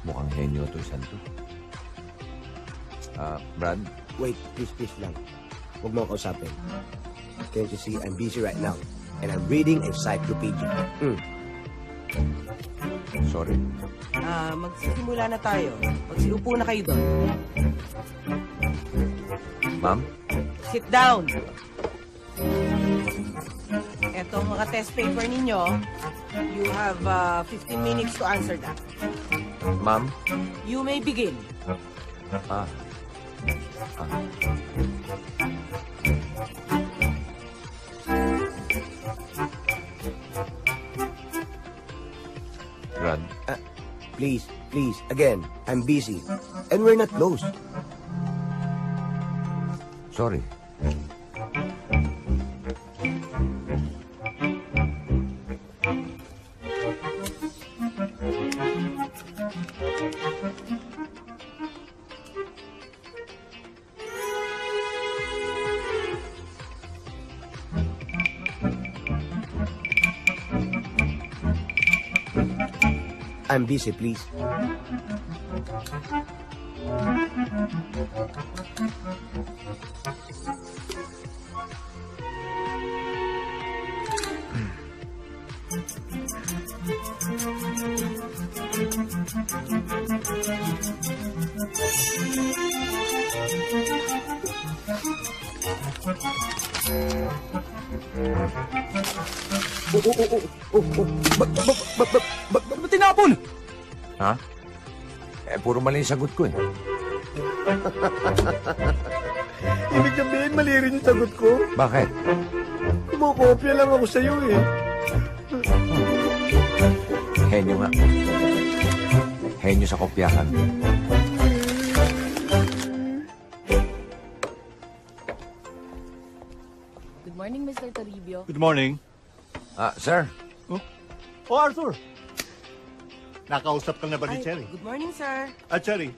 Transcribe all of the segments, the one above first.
Mukhang henyo to, Santo. Brad? Wait, please lang. Huwag mo ako kausapin. Can't you see, I'm busy right now. And I'm reading encyclopedia. Sorry. Magsisimula na tayo. Magsiupo na kayo doon. Ma'am? Sit down. Eto ang mga test paper ninyo. You have 15 minutes to answer that. Ma'am? You may begin. Brad? Please. Again, I'm busy. And we're not close. Sorry. I'm busy, please. Ba't tinapon? Ha? Puro mali yung sagot ko eh. Ibig sabihin, mali rin yung sagot ko. Bakit? Kumukopya lang ako sa'yo eh. Henyo nga. Henyo sa kopyahan. Good morning, Mr. Toribio. Good morning. Sir? Oh, Arthur. Nakausap ka na ba ni Cherry? Good morning, sir. Cherry,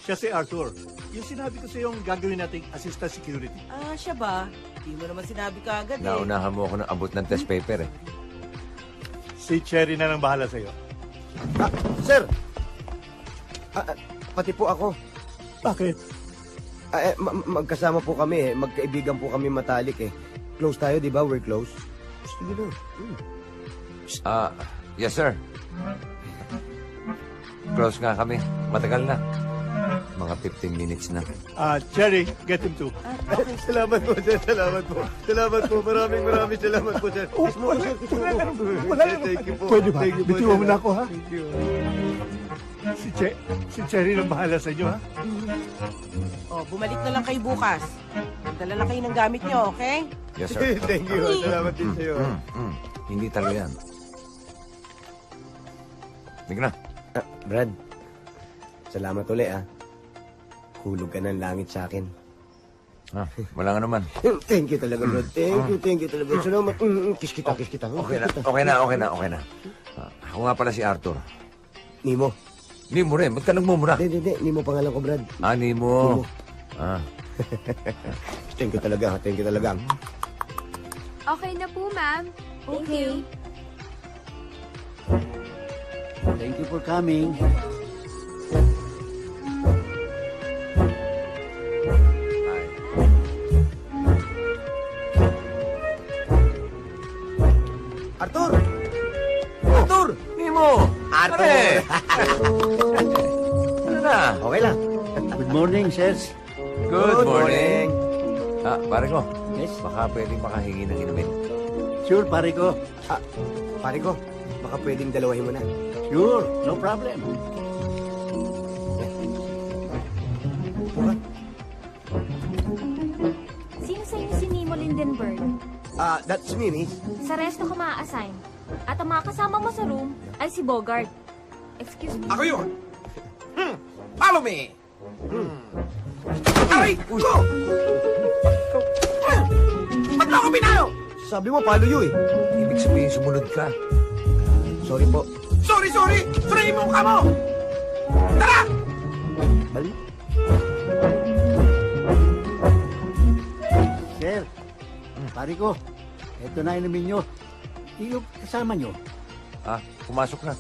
siya si Arthur. Yung sinabi ko sa yung gagawin nating assistant security. Siya ba? Di mo naman sinabi ka agad eh. Naunahan mo ako ng abot ng test paper eh. Si Cherry na nang bahala sa'yo. Sir! Pati po ako. Bakit? Magkasama po kami eh. Magkaibigan po kami matalik eh. Close tayo, di ba? We're close. Sige na. Yes, sir. Close nga kami. Matagal na. Mga 15 minutes na. Cherry, get him too. Salamat po, sir. Salamat po. Salamat po. Maraming salamat po, sir. Thank you po. Pwede ba? Thank you po, Bitiwan mo sir. na ako, ha? Thank you. Si Cherry nang bahala sa inyo, ha? Bumalik na lang kayo bukas. Dala na kayo ng gamit nyo, okay? Yes, sir. Thank you. Salamat din sa'yo. Hindi talaga yan. Big na. Brad, salamat ulit ah. Hulog ka ng langit sa akin. Wala nga naman. Thank you talaga, Brad. Thank you talaga. Salamat. Kiss kita. Okay na. Ako nga pala si Arthur. Nimo. Nimo rin. Ba't ka nagmumura? Hindi. Nimo pangalan ko, Brad. Nimo. Thank you talaga. Okay na po, ma'am. Okay. Thank you for coming. Arthur! Arthur! Nimo! Arthur! Ano na? Okay lang. Good morning, sirs. Good morning. Pare ko. Yes? Baka pwedeng makahingi ng inumin. Sure, pare ko. Pare ko, baka pwedeng dalawahin mo na. Sure, no problem. Sino sa inyo si Nemo Lindenberg? That's me, miss. Sa resto ka maa-assign. At ang mga kasama mo sa room ay si Bogart. Excuse me. Ako yun! Follow me! Aray! Go! Ba't mo ako pinalo? Sabi mo, palo yun eh. Ibig sabihin, sumunod ka. Sorry po. Sorry! Surayin mo mukha mo! Tara! Bali? Sir, pare ko, eto na inumin nyo. Yung kasama nyo. Pumasok na.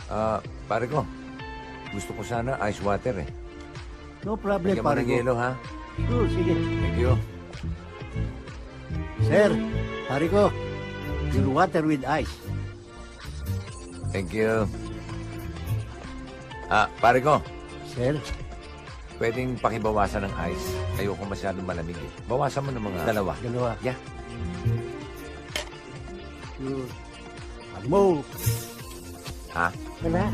Pare ko, gusto ko sana ice water eh. No problem, Bigyan mo pare ng ko. yelo, ha? Sure, sige. Thank you. Sir, pare ko. Your water with ice. Thank you. Pare ko, Sir, pwedeng pakibawasan ng ice. Ayoko masyadong malamig eh. Bawasan mo ng mga dalawa. dalawa. Yeah. Sure. Pare mo. Ha? Wala.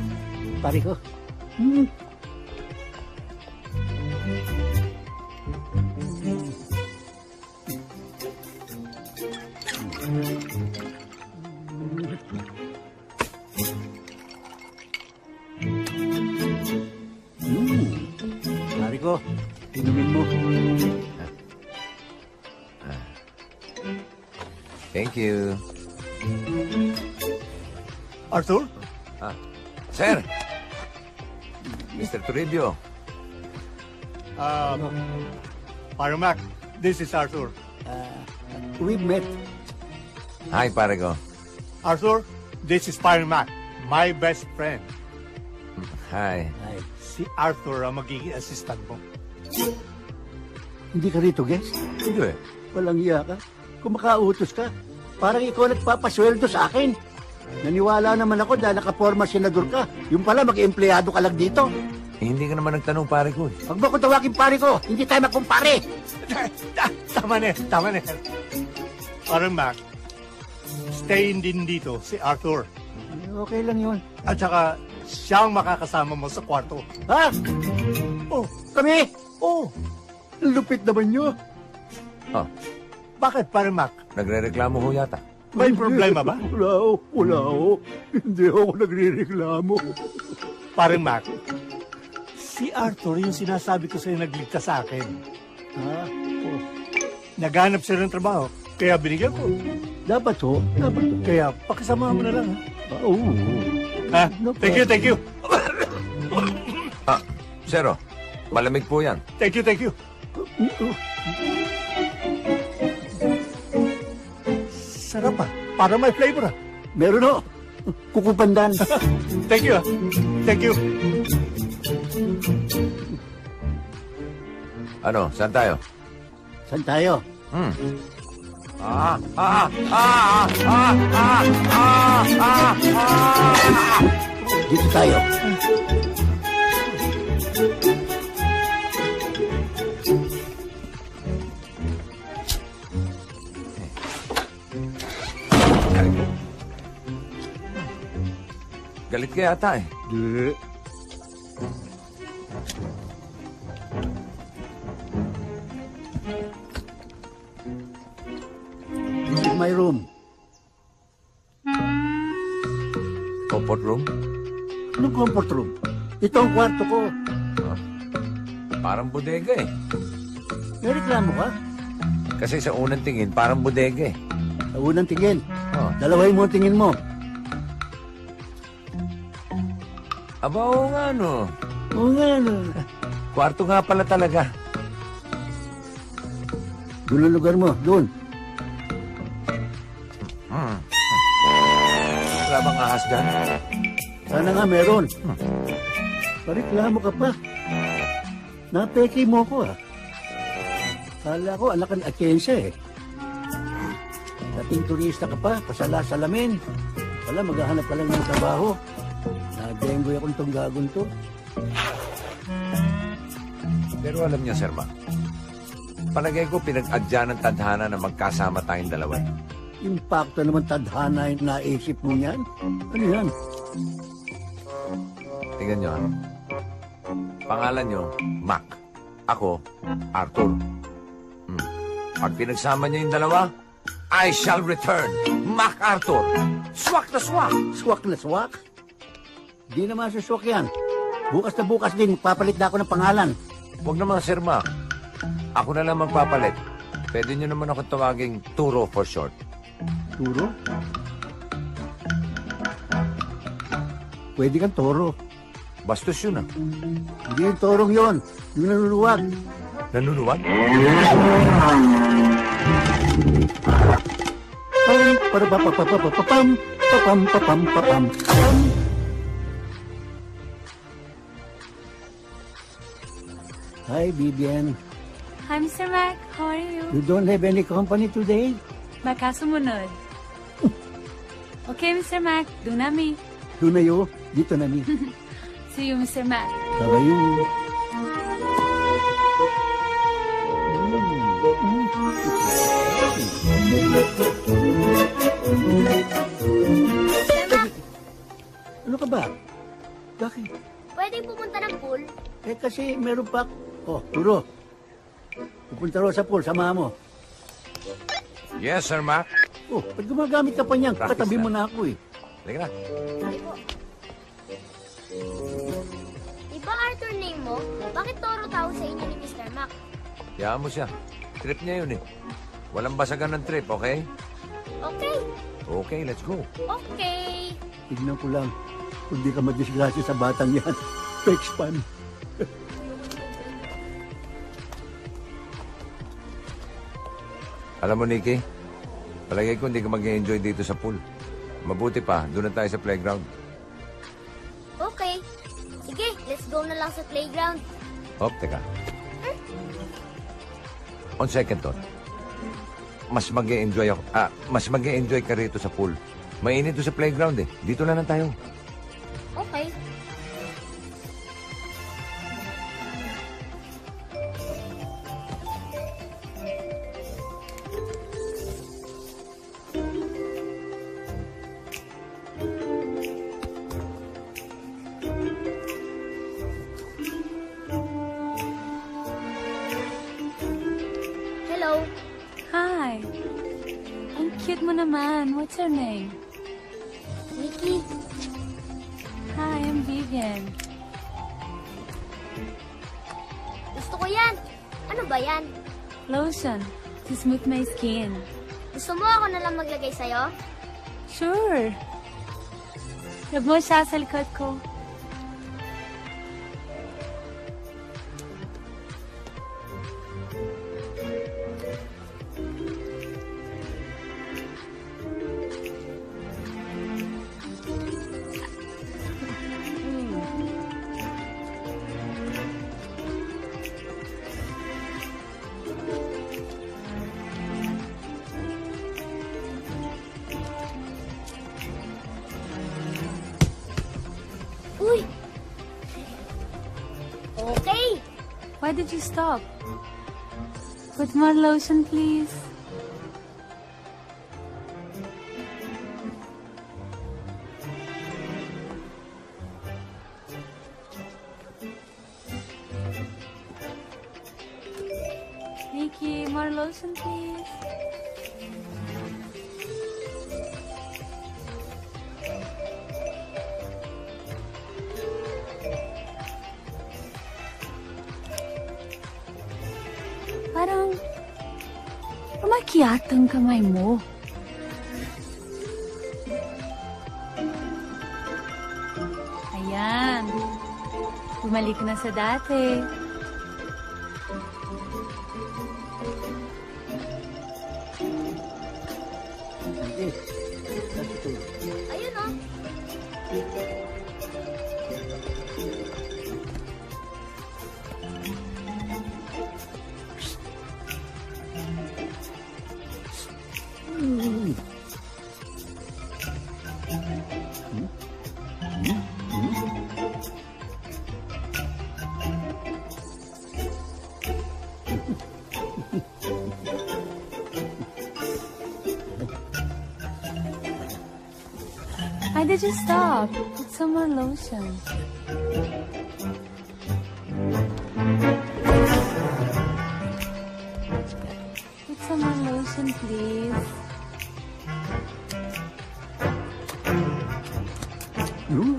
Pare ko. Pare ko, inumin mo. Thank you. Arthur? Sir! Mr. Toribio. Pare Mac, this is Arthur. We've met. Hi, pare ko. Arthur, this is Pare Mac, my best friend. Hi. Ay, Si Arthur ang magiging assistant mo. hindi ka rito, guest? Hindi eh. Walang iya ka. Kung makautos ka, parang ikaw nagpapasweldo sa akin. Naniwala naman ako dahil nakaporma senador ka. Yung pala, mag-empleyado ka lang dito. Hindi ka naman nagtanong, pare ko eh. Huwag mo ko tawagin pare ko. Hindi tayo magkumpare. Tama na. Pare Mac, stay din dito si Arthur. Okay lang yun. At saka, siyang makakasama mo sa kwarto. Ha? Oh, Kami? oh, Ang lupit naman nyo. bakit Pare Mac? Nagre-reklamo ho yata. May problema ba? Wala ho. Hindi ako nagre-reklamo. Pare Mac, si Arthur yung sinasabi ko sa'yo nagligtas sa akin. Ha? Oh, Naghanap siya ng trabaho, kaya binigyan ko. dapat ho. Dapat ho. Kaya pakisama mo na lang, Oo. ha? No Thank you. Sero, malamig po yan. Thank you. Sarap para may flavor Meron ho. Kukupandan. Thank you. Ano, saan tayo? Saan tayo? Dito tayo. Galit ka yata eh. Di. This is my room. Comfort room? Anong comfort room? Ito ang kwarto ko. Parang bodega eh. May reklamo ka? Kasi sa unang tingin, parang bodega eh. Sa unang tingin. Oh. Dalawahin mo ang tingin mo. Aba, oo nga no. Oo nga, ano. Kwarto nga pala talaga. Doon ang lugar mo. Doon. Wala bang ahas dyan? Sana nga meron. Pareklamo ka pa. Napeke mo ko ah. Kala ko anak ng akyensya eh. Dating turista ka pa, pasala-salamin. Wala, maghahanap ka lang ng trabaho. Nadenggoy akong itong gagon to. Pero alam niyo, Sir Ma, palagay ko pinag-adya ng tadhana na magkasama tayong dalawa. Impacto naman tadhana yung naisip mo yan. Ano yan? Tingnan niyo, ha? Pangalan niyo, Mac. Ako, Arthur. Pag pinagsama niyo yung dalawa, I shall return. Mac Arthur. Swak na swak. Swak na swak? Di naman suswak yan. Bukas na bukas din, papalit na ako ng pangalan. Huwag naman, Sir Mac. Ako na lang magpapalit. Pwede niyo naman ako tawaging Turo for short. Turo? Pwede kang toro. Bastos yun, ah. Hindi yung torong yon. Yung nanuluwag. Nanunuwag? Pam, para pa pa pa pa pa pam, pa pam pa pam pa pam. Pam. Hi, Vivian. Hi, Mr. Mac. How are you? You don't have any company today? Baka sumunod. Okay, Mr. Mac. Do nami. Doon na yun. Dito na ni. See you, Mr. Mac. Kabayo. Ano ka ba? Bakit? Pwedeng pumunta ng pool? Eh kasi meron pa... Oh, Turo. Pupunta raw sa pool, samahan mo. Yes, Sir Mac. Oh, ba't gumagamit ka pa niyan? Practice Katabi na. mo na ako eh. Halika na. Iba Arthur name mo? Bakit Toro tawag sa inyo ni Mr. Mac? Hayaan mo siya. Trip niya yun eh. Walang basagan ng trip, okay? Okay. Okay, let's go. Okay. Tignan ko lang. Kung di ka madisgrasya sa batang yan. Fake spam. Alam mo, Nikki, palagay ko hindi ka mag-enjoy dito sa pool. Mabuti pa, doon na tayo sa playground. Okay. Sige, let's go na lang sa playground. Hop, teka. On second thought, mas mag-enjoy ako. Mas mag-enjoy ka rito sa pool. Mainit to sa playground eh. Dito na lang tayo. Okay. Hello. Hi. Ang cute mo naman. What's your name? Nikki. Hi, I'm Vivian. Gusto ko yan. Ano ba yan? Lotion. To smooth my skin. Gusto mo ako na lang maglagay sa'yo? Sure. Rub mo siya sa likod ko. Uy! Okay. Why did you stop? Put more lotion, please. Nikki, more lotion, please. Parang umakyat ang kamay mo. Ayan. Bumalik na sa dati. Eh, kasi ito. Ayun oh. Why did you stop? Put some more lotion. Put some more lotion, please. Ooh.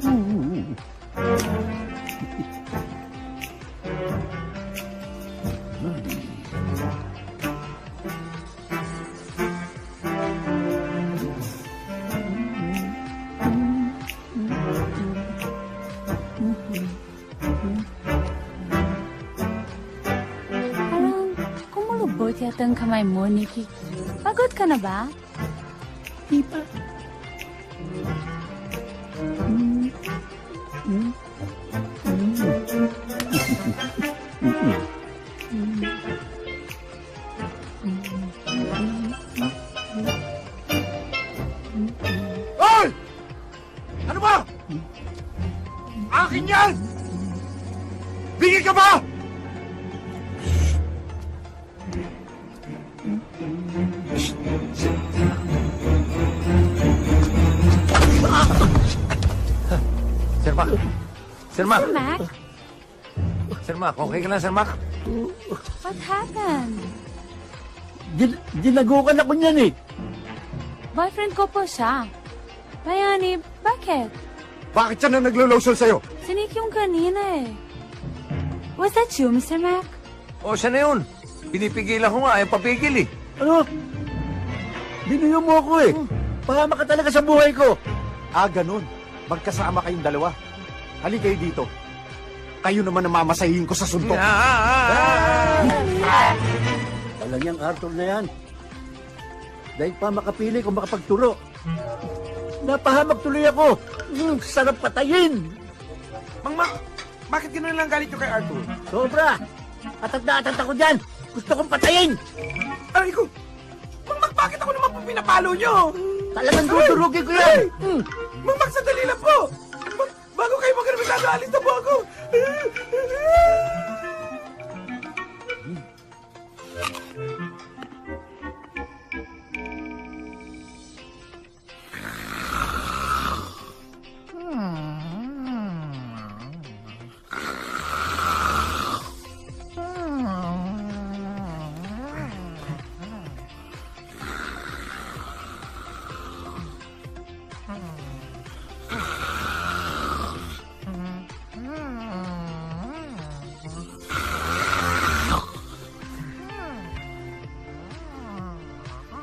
Parang kumulubot yata ang kamay mo, Nikki. Pagod ka na ba? Di pa. Akin yan! Bigay ka ba? Sir Mac! Sir Mac! Mac, Sir Mac, okay ka lang, Sir Mac? what happened? Dinagukan ako niyan eh. Boyfriend ko po siya. Bayani, bakit? Bakit siya na naglo-lotion sa'yo? Si Nick yung kanina eh. Was that you, Mr. Mac? O, siya na yun. Pinipigilan ko nga, ayaw papigil eh. Ano? Binuyo mo ako eh. Pahama ka talaga sa buhay ko. Ah, ganun. Magkasama kayong dalawa. Halika kayo dito. Kayo naman ang mamasahin ko sa suntok. Wala niyang Arthur na yan. Dahil pa makapili kung makapagturo. Napahamak tuloy ako. Sarap patayin. Mang Mac, bakit gano'n lang galit nyo kay Arthur? Sobra. Atad na atad ako dyan. Gusto kong patayin. Aray ko! Mang Mac, bakit ako naman po pinapalo nyo? Talagang dudurugin ko yan. Mang Mac, sandali lang po! Bago kayo magremisado, alis na po ako!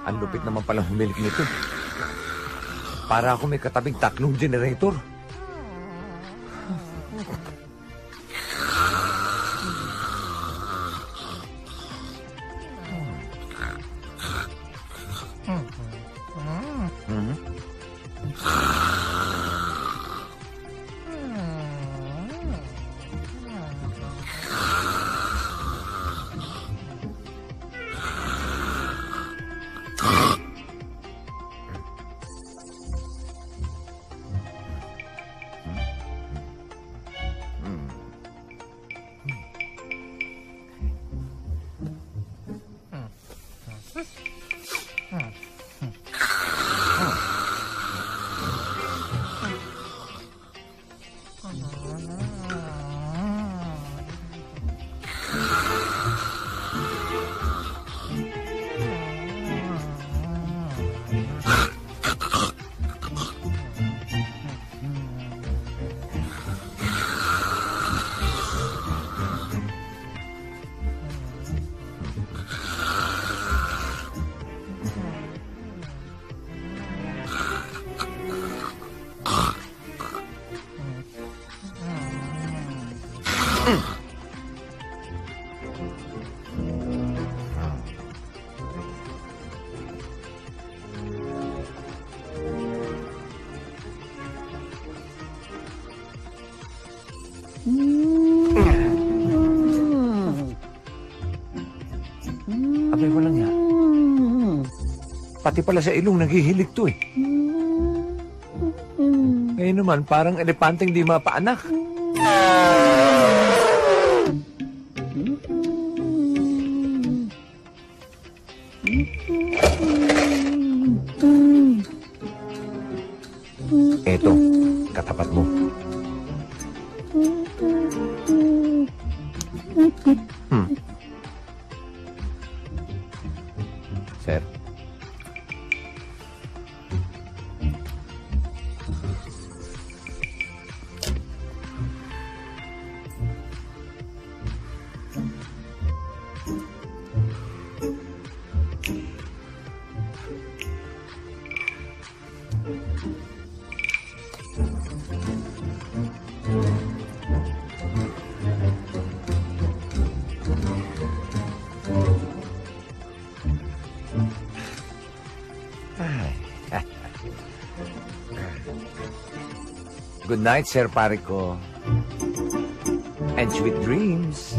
Ang lupit naman palang humilik nito. Para ako may katabing 3 generator. Abay, walang yan. Pati pala sa ilong naghihilig to eh. Ngayon naman, parang elepanteng di mapaanak. Eto, katapat mo. Sir. Good night, Sir Parico. And sweet dreams.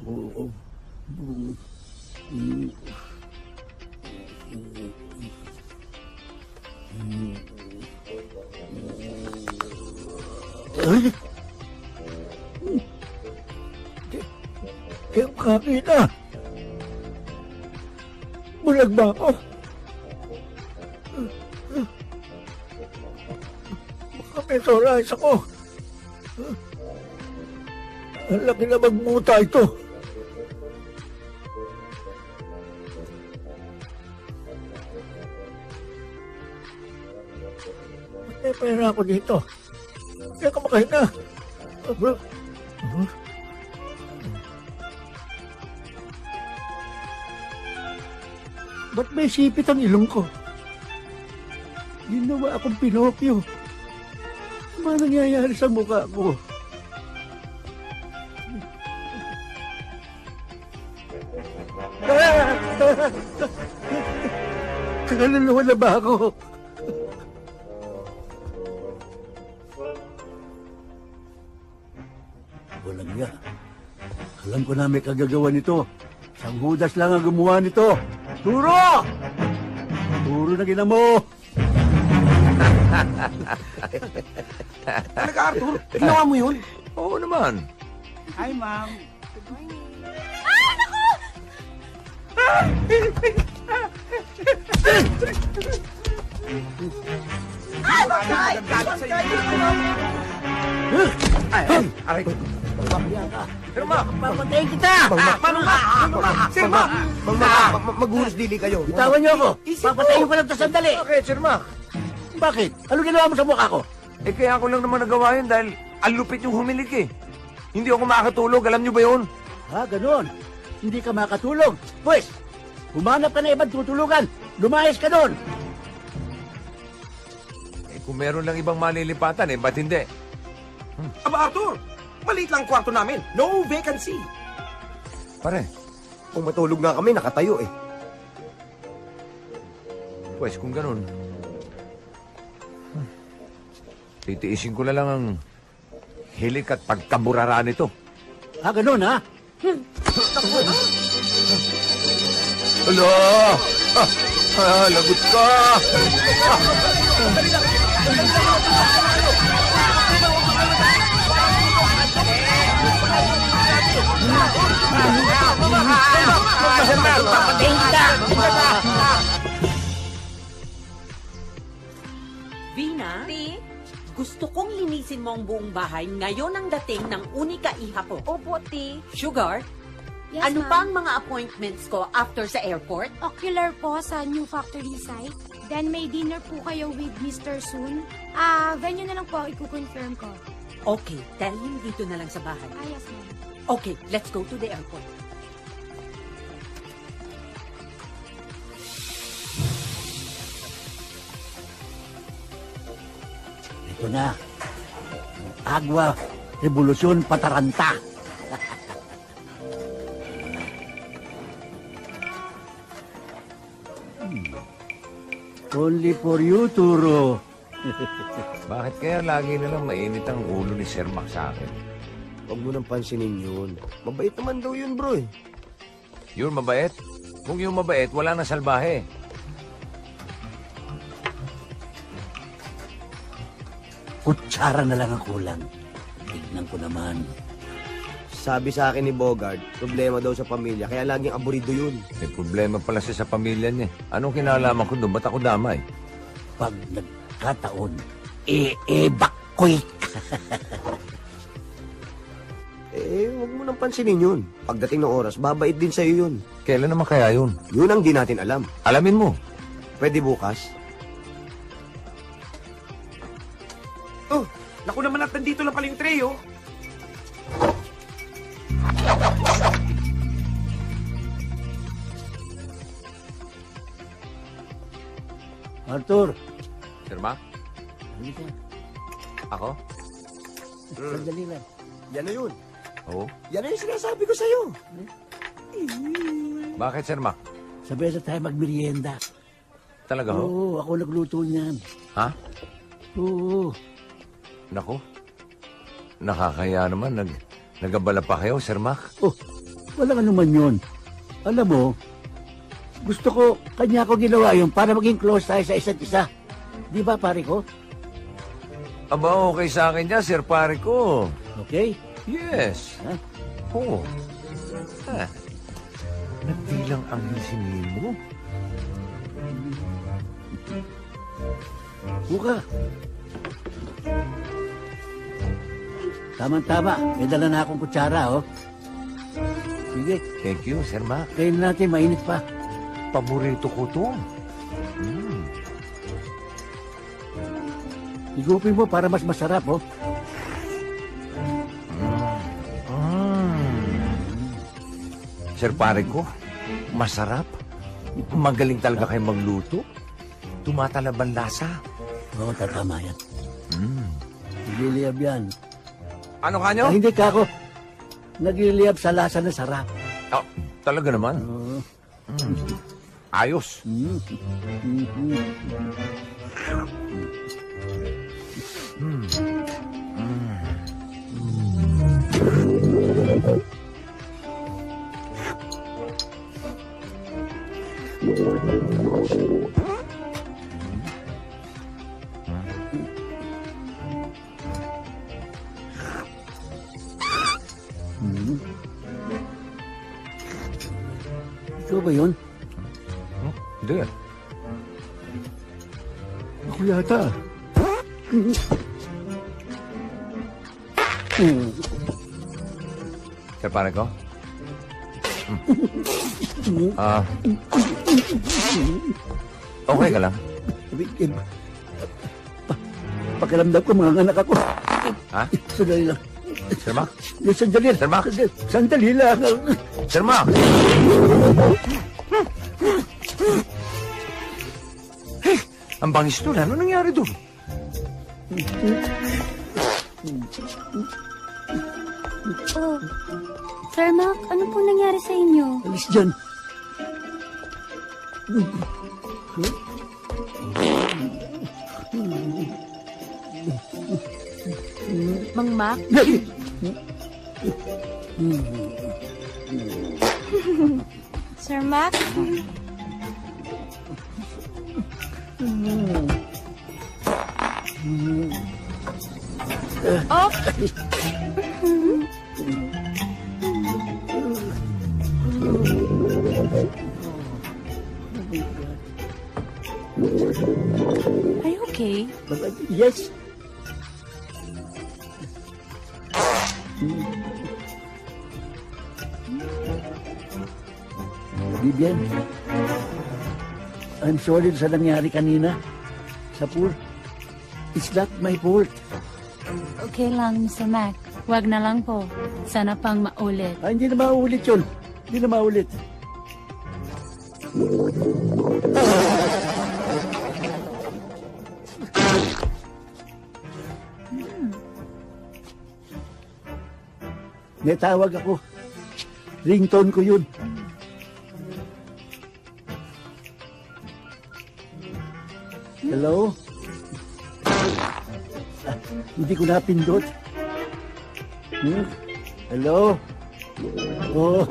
Oo. Ay! Kaya kakita. Bulag ba ako? Baka may sorais ako. Ang laki na magmuta ito. May pera ako dito. Kaya ka makahinga. Ba't may sipit ang ilong ko? Ginawa akong Pinocchio. Ano nangyayari sa mukha ko? Kaluluwa na ba ako? Walang niya. Alam ko na may kagagawa nito. Sang Judas lang ang gumawa nito. Turo! Turo na ginamo! Talaga, Arthur? Ginawa mo yun? Oo naman. Hi, ma'am. Aray. Sir Mac! Papatayin kita! Sir Mac! Maghuhos dili kayo. Bitawan niyo ako! Papatayin ko lang ito sandali! Bakit, Sir Mac? Bakit? Ano ginawa mo sa mukha ko? Eh kaya ako lang naman nagawa yun dahil ang lupit yung humilig eh. Hindi ako makakatulog, alam niyo ba yun? Ha, ganon. Hindi ka makatulog. Pues, humanap ka na ibang tutulugan. Lumayas ka doon. Eh kung meron lang ibang malilipatan eh, ba't hindi? Aba, Arthur! Maliit lang kwarto namin. No vacancy. Pare, Kung matulog nga kami, nakatayo eh. pues kung ganun, titiisin ko na lang ang hilik at pagkaburara nito. Ha, ganon ha? Hala! Lagot ka! Vina, gusto kong linisin mo ang buong bahay ngayon ang dating ng unika iha ko. Opo, Ti. Sugar, Yes, ano ma'am. pa ang mga appointments ko after sa airport? Ocular po sa new factory site. Then may dinner po kayo with Mr. Soon. Venue na lang po, i-confirm ko. Okay, tell him dito na lang sa bahay. Yes, ma'am. Okay, let's go to the airport. Ito na. Agwa, Revolusyon, Pataranta. Only for you, Turo. Bakit kaya lagi na lang mainit ang ulo ni Sir Mac sa akin? Huwag mo nang pansinin yun. Mabait naman daw yun, bro eh. Yun mabait? Kung yung mabait, wala na salbahe. Kutsara na lang ang kulang. Tignan ko naman. Sabi sa akin ni Bogart, problema daw sa pamilya, kaya laging aburido yun. May problema pala siya sa pamilya niya. Anong kinalaman ko doon? Ba't ako damay? Pag nagkataon, evacuate. Huwag mo nang pansinin yun. Pagdating ng oras, babait din sa'yo yun. Kailan naman kaya yun? Yun ang di natin alam. Alamin mo. Pwede bukas? Oh, naku naman at nandito lang pala yung tray, oh. Arthur. Sir Mac? Halika. Ako? Sandali lang. Yan na yun. Oo. Yan na yung sinasabi ko sa'yo. Bakit, Sir Mac? Sabay sa tayo magmerienda. Talaga ho? Oo, ako nagluto niyan. Ha? Oo. Naku. Nakakaya naman. Nagabala pa kayo, Sir Mac? Oh, Walang anuman yun. Alam mo, gusto ko, kanya ko ginawa yun para maging close tayo sa isa't isa. Di ba, pare ko? Aba, okay sa akin niya, Sir Pare ko. Okay? Yes. Ha? Oo. Ah. Nagbilang anghel si Nemo. Buka. Tama-tama. May dala na akong kutsara, oh. Sige, Thank you, Sir Mac. kain natin, mainit pa. Paborito ko to. Igupin mo para mas masarap, oh. Sir Pare ko, masarap. Magaling talaga kayo magluto. Tumatalab ang lasa. Oo, tatama yan. Nagliliyab yan. Ano ka nyo? Hindi ka ako. Nagliliyab sa lasa na sarap. Oh, talaga naman. Oo. Ayos. Ikaw ba yun? Hindi. Ako yata. Sir Pare ko? Okay ka lang? Pakiramdam ko mga anak ako. Ha? Sandali lang. Sir Mac? Sandali lang. Sir Mac? Sandali lang. Sir Mac! Hey, ang bangis doon. Ano nangyari doon? Oh, Sir Mac, ano po nangyari sa inyo? Alis dyan. Mang Mac? Sir Mac? Oh! Are you okay? Yes. Vivian, I'm sorry sa nangyari kanina sa pool. It's not my fault. Okay lang, Mr. Mac. Wag na lang po. Sana pang maulit. Hindi na maulit yun. Hindi na maulit. May tawag ako. Ringtone ko yun. Hello? Hindi ko napindot. Hello? Oh,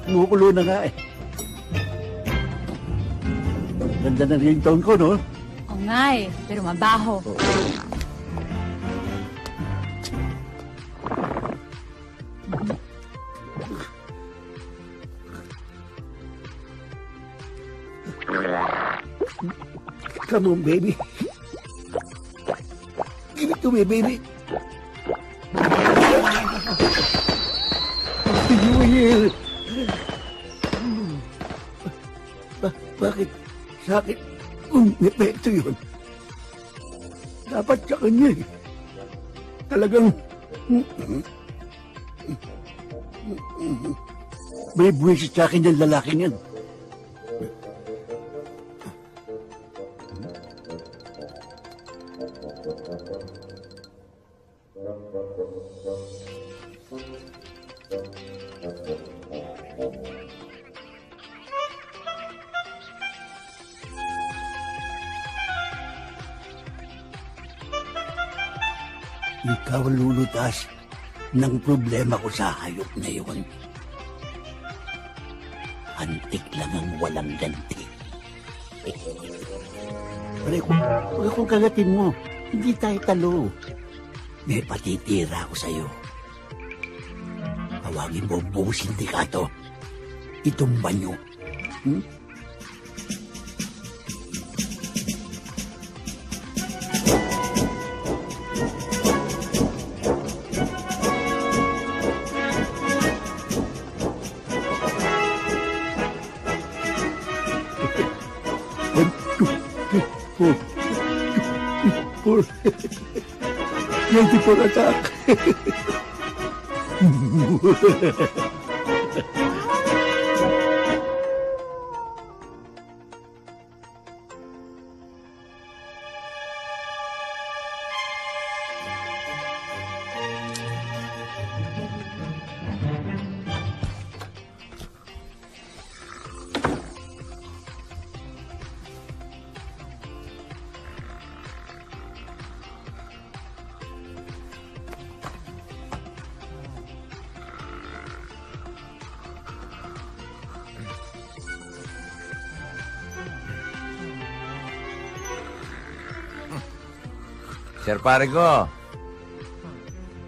kumukulo na nga eh. Ganda ng ringtone ko, no? Oo nga eh, pero mabaho. Come on, baby. Give it to me, baby. You will. Bakit sa akin epekto yun? Dapat sa kanya eh. Talagang may buwisit sa akin yung lalaking yan. Ikaw lulutas ng problema ko sa hayop na yun. antik lang ang walang ganti. Pare, kung kagatin mo, hindi tayo talo. May patitira ako sa'yo. Tawagin mo ang buong sindikato. Itumba nyo. Ready for attack. Sir pare ko,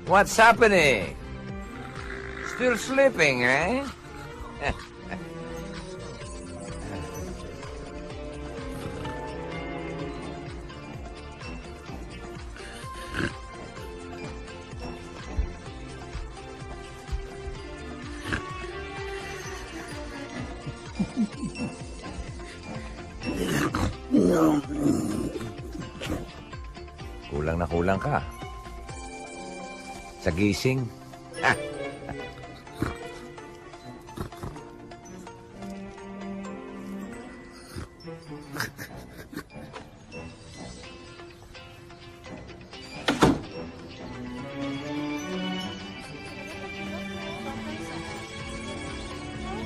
what's happening? Still sleeping, eh? Kulang na kulang ka. Sa gising.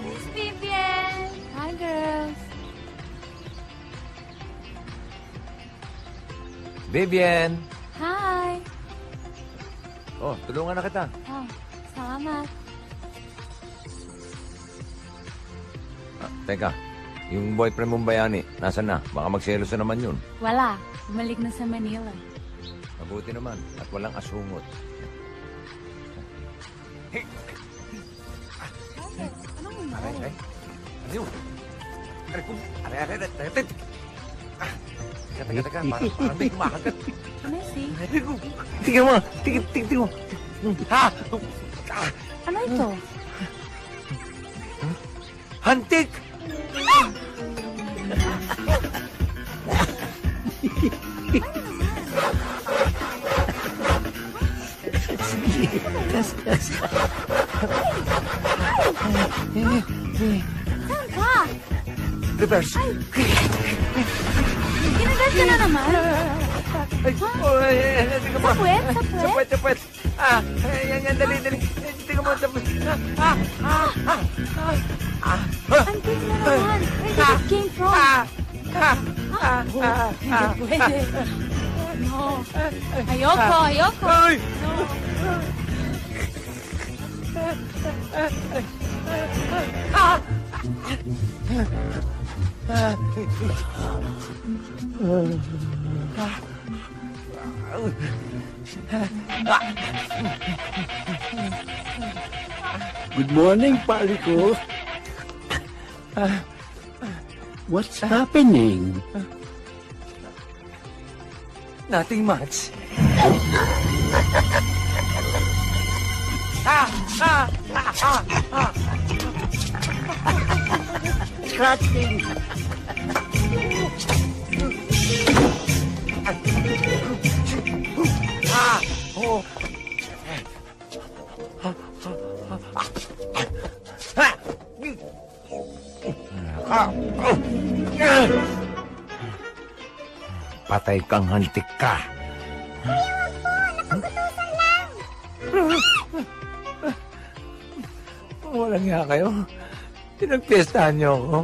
Miss Vivian! Hi, girls! Vivian! Hi! Oh, tulungan na kita. Oh, salamat. Teka, yung boyfriend mong bayani, nasa na? Baka magselos na naman yun. Wala. Bumalik na sa Manila. Mabuti naman, at walang asungot. Hey! Anong Aray, aray. Ano yun? Aray, aray, aray, aray, aray. Teka, parang may kumakagat. Messi? Tingnan mo, tingnan mo. Ha? Ano ito? Hantik! Saan ka? Reverse. Ginagat ka na naman? Ay, tingnan mo. Sa puwet? Sa puwet? Sa puwet. Yan, dali. Tingnan mo, sa puwet. Antik na naman. Where did it came from? Hindi pwede. No. Ayoko. Ay! Good morning, pare ko. What's happening? Nothing much. Scratching. Oh. Patay kang hantik ka. Walang nga kayo. Pinagpiestahan niyo ako.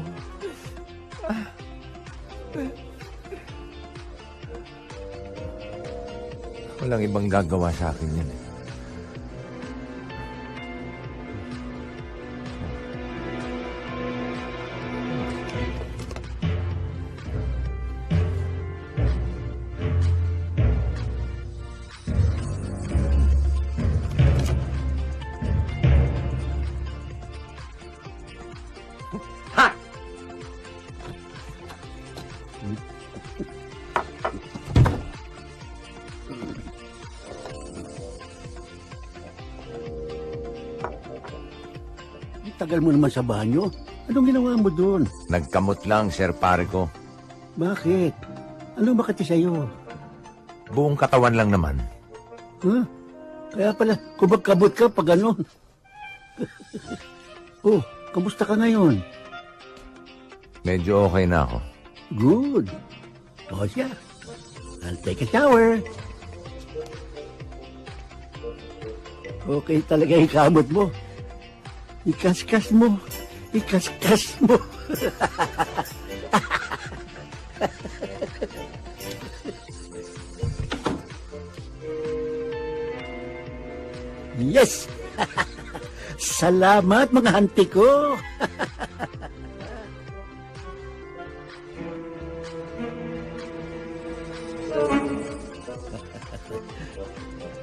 Walang ibang gagawa sa akin yan. tagal mo naman sa banyo. Anong ginawa mo doon? Nagkamot lang, Sir Pare ko. Bakit? Anong makati sa'yo? Buong katawan lang naman. Huh? Kaya pala, kubag-kabot ka pag ganon. Oh, kamusta ka ngayon? Medyo okay na ako. Good. O siya, I'll take a shower. Okay talaga yung kamot mo. Ikaskas mo. Ikaskas mo. Yes! Salamat mga hanti ko!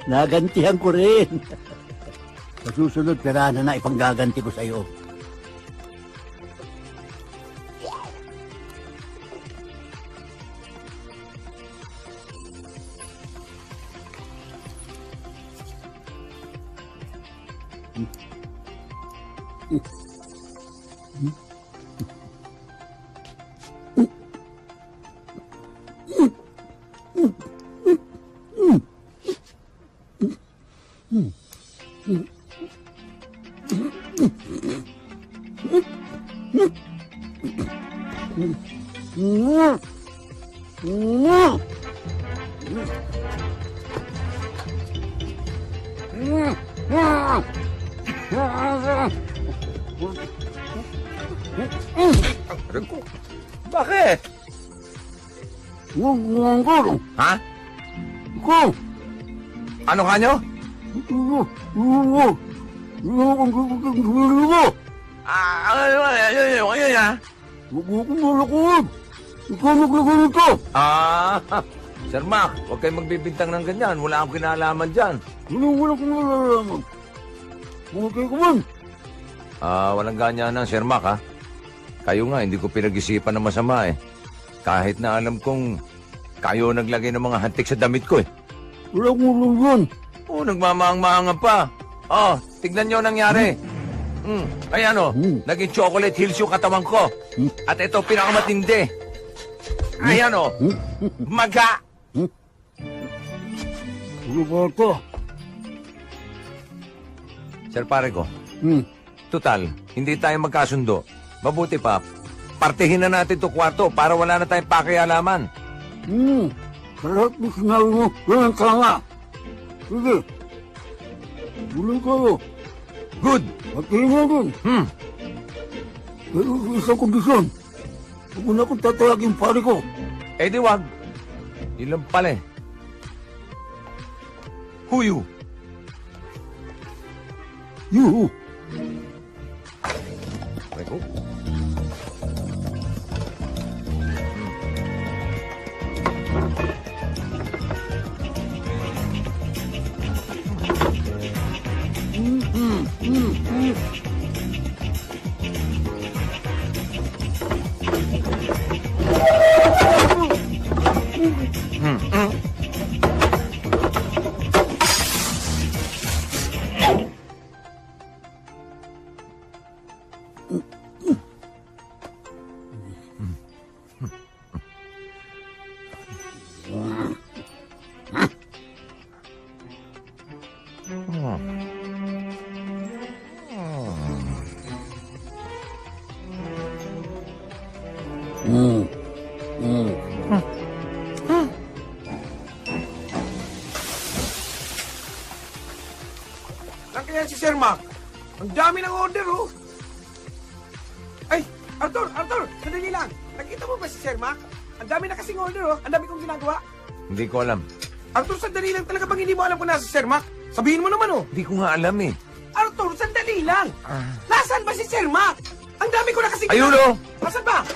Nagantihan ko rin. Sa susunod, pera na ipanggaganti ko sa'yo. Bakit? Ha? Ano ka nyo? Ano ha? Sir Mac, huwag kayong magbibintang ng ganyan. Wala akong kinalaman dyan. Walang ganyanan, Sir Mac, ha? Kayo nga, hindi ko pinag-isipan na masama, eh. Kahit na alam kong kayo naglagay ng mga hantik sa damit ko, eh. Walang ulong yun. Nagmamahang-mahangan pa. Tignan nyo nangyari. Ayan, naging chocolate hills yung katawan ko. At ito, pinakamatindi. Ayan, maga. Roberto. Sir Pare ko, total, hindi tayo magkasundo. Mabuti pa, partihin na natin to kwarto para wala na tayong pakialaman. Lahat mo sinabi mo, yan ang tama. Sige. Tuloy kayo. Good. Partihin mo din. Pero isang kondisyon. Huwag mo na akong tatawagin pare ko. Eh di wag. Yun lang pala eh. Who you? You. Reko. Lang kaya si Sir Mac? Ang dami ng order, oh. Ay, Arthur! Sandali lang. Nakita mo ba si Sir Mac? Ang dami na kasing order, oh. Ang dami kong ginagawa. Hindi ko alam. Arthur, sandali lang. Talaga bang hindi mo alam kung nasa si Sir Mac? Sabihin mo naman, oh. Hindi ko nga alam eh. Arthur, sandali lang. Nasaan ba si Sir Mac? Ang dami ko na kasing... Ayun, oh. Nasaan ba?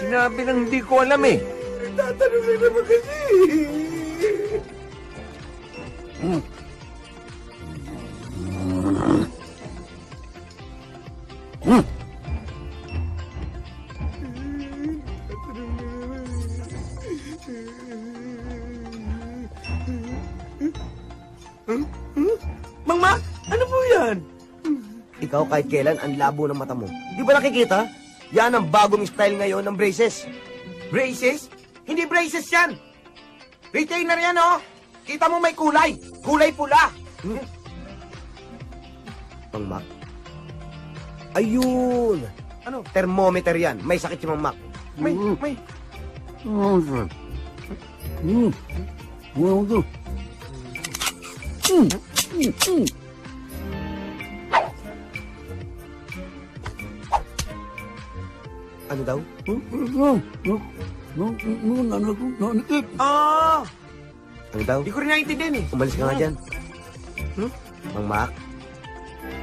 Sinabi nang hindi ko alam eh. Tatanungin naman kasi. Mang Mac, ano po yan? Ikaw kahit kailan, ang labo ng mata mo. Di ba nakikita? Yan ang bagong style ngayon ng braces. Braces? Hindi braces yan. Retainer yan, oh. Kita mo may kulay. Kulay pula. Mang Mac? Ayun! Ano? Thermometer yan. May sakit si Mang Mac. May. Ano daw? Ah! Ano daw? Di ko rin naintindihan eh. Umalis ka nga dyan. Mang Mac?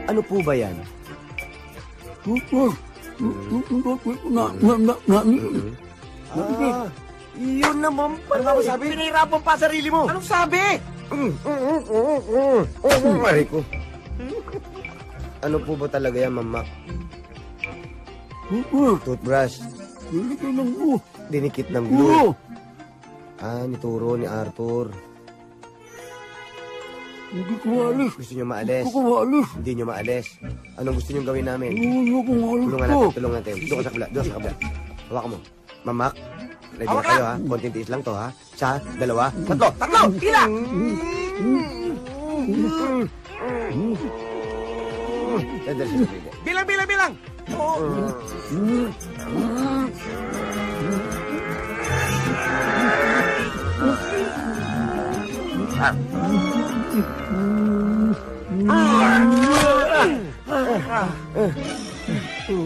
Ano po ba yan? Ah, yun naman pala. Ano nga ba sabi? Pinahirapan pa sarili mo. Anong sabi? Mari ko. Ano po ba talaga yan, Mama? Toothbrush. Dinikit ng glue. Ah, nituro ni Arthur. Hindi ko maalis. Gusto nyo maalis? Hindi ko maalis. Hindi nyo maalis. Anong gusto nyo gawin namin? Hindi ko maalis ko. Tulungan natin. Doon ka sa kabila. Doon sa kabila. Hawakan mo. Mamak, ready na Hawak kayo lang. ha? Konting tiis lang to ha? Isa, dalawa, tatlo. Tatlo! Tila! Dali sa kabila. Bilang!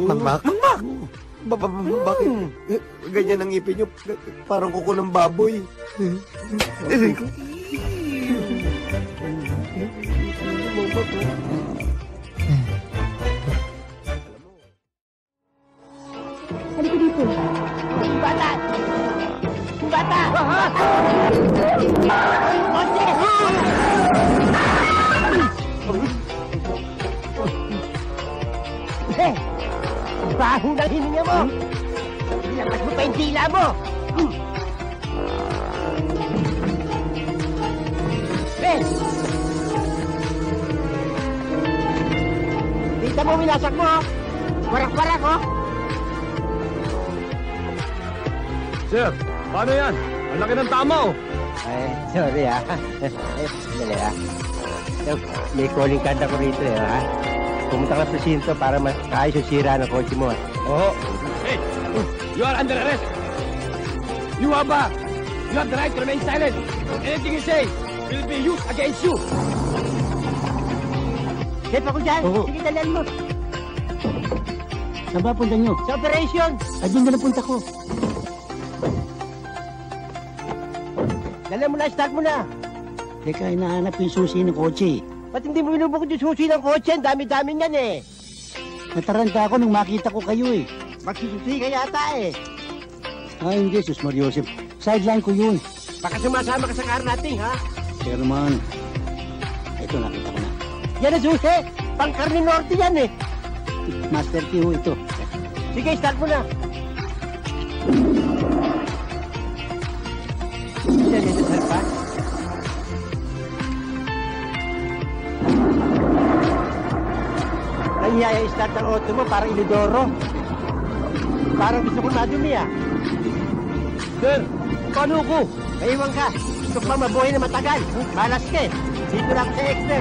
Mangmak? Bakit? Ganyan ang ngipin nyo. Parang kuko ng baboy. Halika dito. Bata! Bata! Baho ng hininga mo! Lakas mo pa yung dila mo! Dito mo winasak mo! Warak-warak, oh! Sir, paano yan? Ang laki ng tama, oh. Ay, sorry Dali may calling card ako rito ha. Pumunta ka sa presinto para maayos yung sira ng kotse mo. Oo. Hey, you are under arrest. You have the right to remain silent. Anything you say will be used against you. Chef ako dyan! Sige, dalan mo! Saan ba punta nyo? Sa operation! Ay, doon na napunta ko. Dalan mo na, start mo na! Teka, hinahanap yung susi ng kotse. Ba't hindi mo binubukod yung susi ng kotse? Ang dami-dami niyan eh! Nataranta ako nung makita ko kayo eh. Magsususi ka yata eh! Ay, hindi, Sus Mariosep. Sideline ko yun. Baka sumasama ka sa car natin, ha? Pero man, ito nakita ko na. Yan ang susi! Pang-Carne Norte yan eh! Master key ho ito. Sige, start mo na! Yan, ito, sir, pa? Ang i-start ng auto mo, parang inidoro. Parang gusto ko madumi, ah. Sir, paano ko? Maiwan ka. Gusto ko pa mabuhay na matagal. Malas ka eh. Dito na ako sa extra.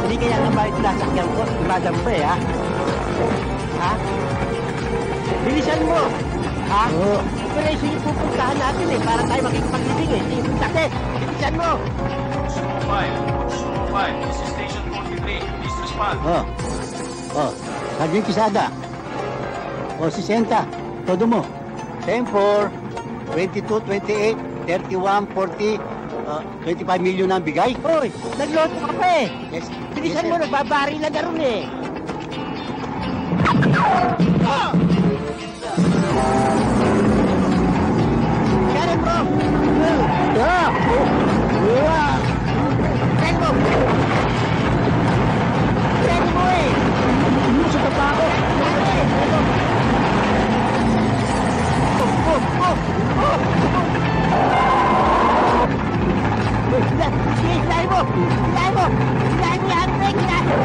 Hindi kaya ang bayad na sakyan ko. Imadam pa eh, ha? Ha? Bilisan mo. Ha? Operation yung pupuntahan natin eh. Para tayo makikipag-ibig eh. Sige, bilisan mo. 5, this is station 43. Please respond. Sergeant Quesada. 60. Todo mo. 10-4, 22, 28, 31, 40, 25 million ang bigay. Hoy, nagloto ka pa eh. Yes. Bilisan mo, nagbabari na ron eh. Get it, bro! Tren mo! Tren mo eh! Sa baba ako! Hilahin mo! Hilahin mo! Hilahin mo yung handbrake! Hilahin!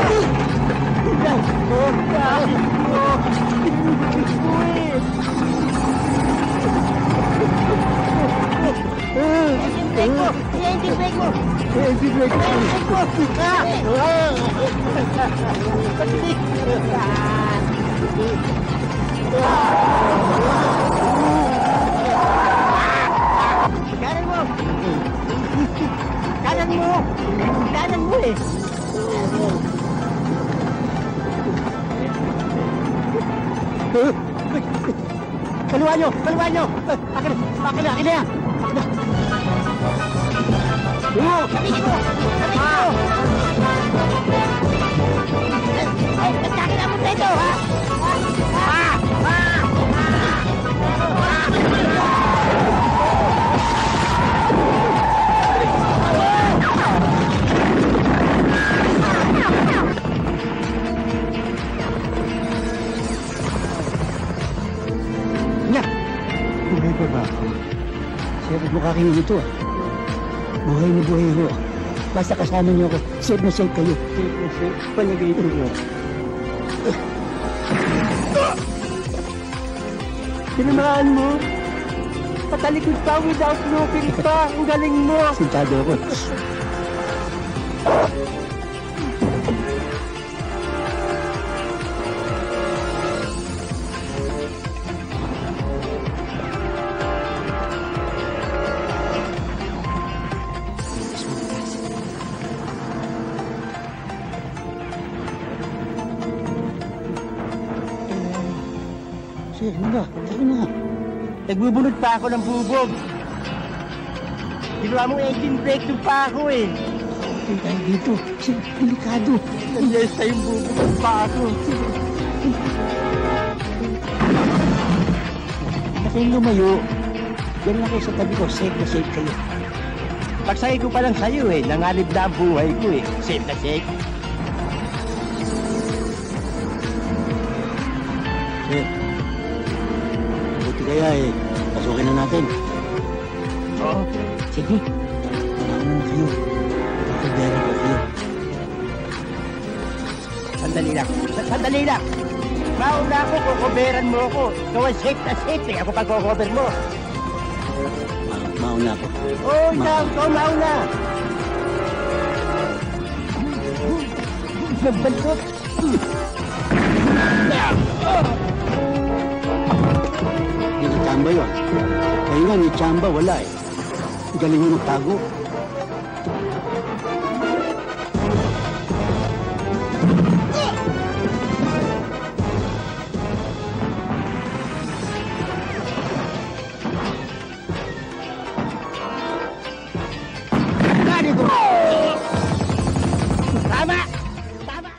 engine brake. Kanan mo! Kanan mo! Kanan mo eh! Kaliwa nyo! Kaliwa nyo! Akin na! Akin na! Sabihin mo! Nagtakin na mo dito, ha? Nya! Buhay pa ba ako? Sir, huwag mo kakinin ito ah. Buhay na buhay ho. Basta kasama niyo ako. Safe na safe kayo. Safe na safe. Palagay ko niyo. Tinamaan mo. Patalikod pa without looking pa. Ang galing mo. Sintado ako. Sir, ano ba? Ano na? Nagbubunod pa ako ng bubog. Ginawa mong engine brake doon pa ako eh. Okay tayo dito. Sir, delikado. Nangyayos na yung bubog ng pa ako. Na kayong lumayo. Yan lang kayo sa tabi ko. Safe na safe kayo. Pagsakay ko pa lang sa'yo eh. Nanganib na ang buhay ko eh. Safe na safe. Sir, buti kaya eh. Pasukin na natin. Oo. Sige. Mauna na kayo. Pagkagari ko kayo. Sandali lang. Sandali lang. Mauna ako, kukoberan mo ako. Ikaw ang safe na safe eh. Ako pag-cover mo. Mauna ako. Oo, ikaw mauna. Nagbalkot. Hindi ka chamba yun. Kayo nga, ni chamba, wala eh. Galing mo magtago. Tama! Tama!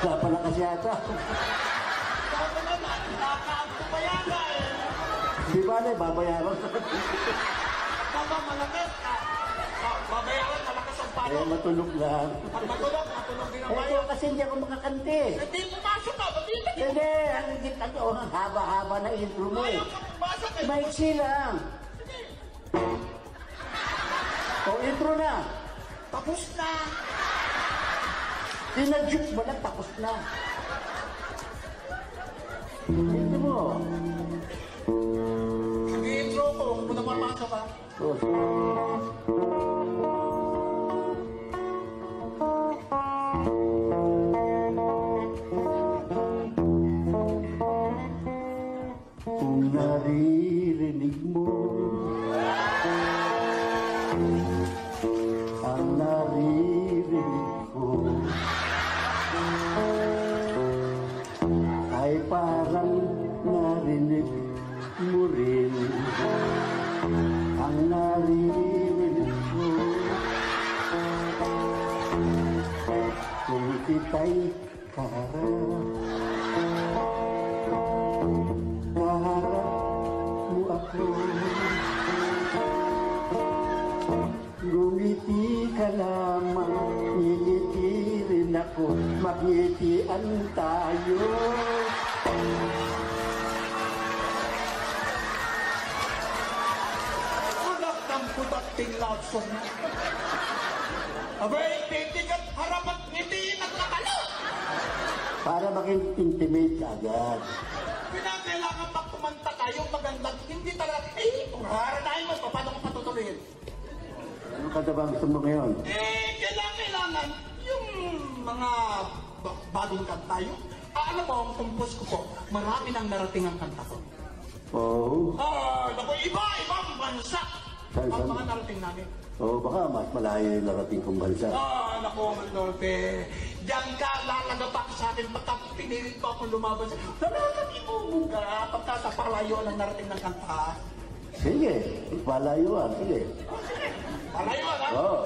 pala kasi ata. Sabi naman, nakaanto pa yata eh. Di ba na, babayaran. Baba malakit ka. Babayaran malakas ang palo. Eh, matulog lang. Pag matulog din ang Eh, bayan. ito kasi hindi ako makakante. Hindi pumasok ka, ba't hindi? Hindi, ang higit na to, ang haba-haba na intro mo eh. Ayaw ka pumasok eh. Maiksi lang. O, intro na. Tapos na. Tinajuk mo lang, tapos na. Ito mo. Sige, intro ko. Kung muna papasok ka. Kung naririnig mo ang naririnig ko ay parang narinig mo rin ang naririnig ko. Kung kita'y kaharap mo ako, gumiti ka lamang, ngingiti rin ako, magngitian tayo. Anak ng putakting love song na. Abay, titig at harap at ngiti at nakalo. Para maging intimate agad. Pinakailangan pag kumanta tayo magandang, hindi talaga, eh, kung haranahin mo, paano ko patutuloyin? Ano ka ba gusto mo ngayon? Eh, kailangan yung mga bagong kanta yun. Ano po, ang compose ko po, marami nang narating ang kanta ko. Oo. Naku, ibang bansa ang Saan? mga narating namin. Oo, baka mas malayo yung narating kong bansa. Naku, Mandolpe, diyan ka lalagapak sa akin pagka pinilit mo akong lumaban sa... Talagang imumuga pagka sa palayo ng narating ng kanta. Sige, palayuan, sige. Sige, palayo ha? Oo.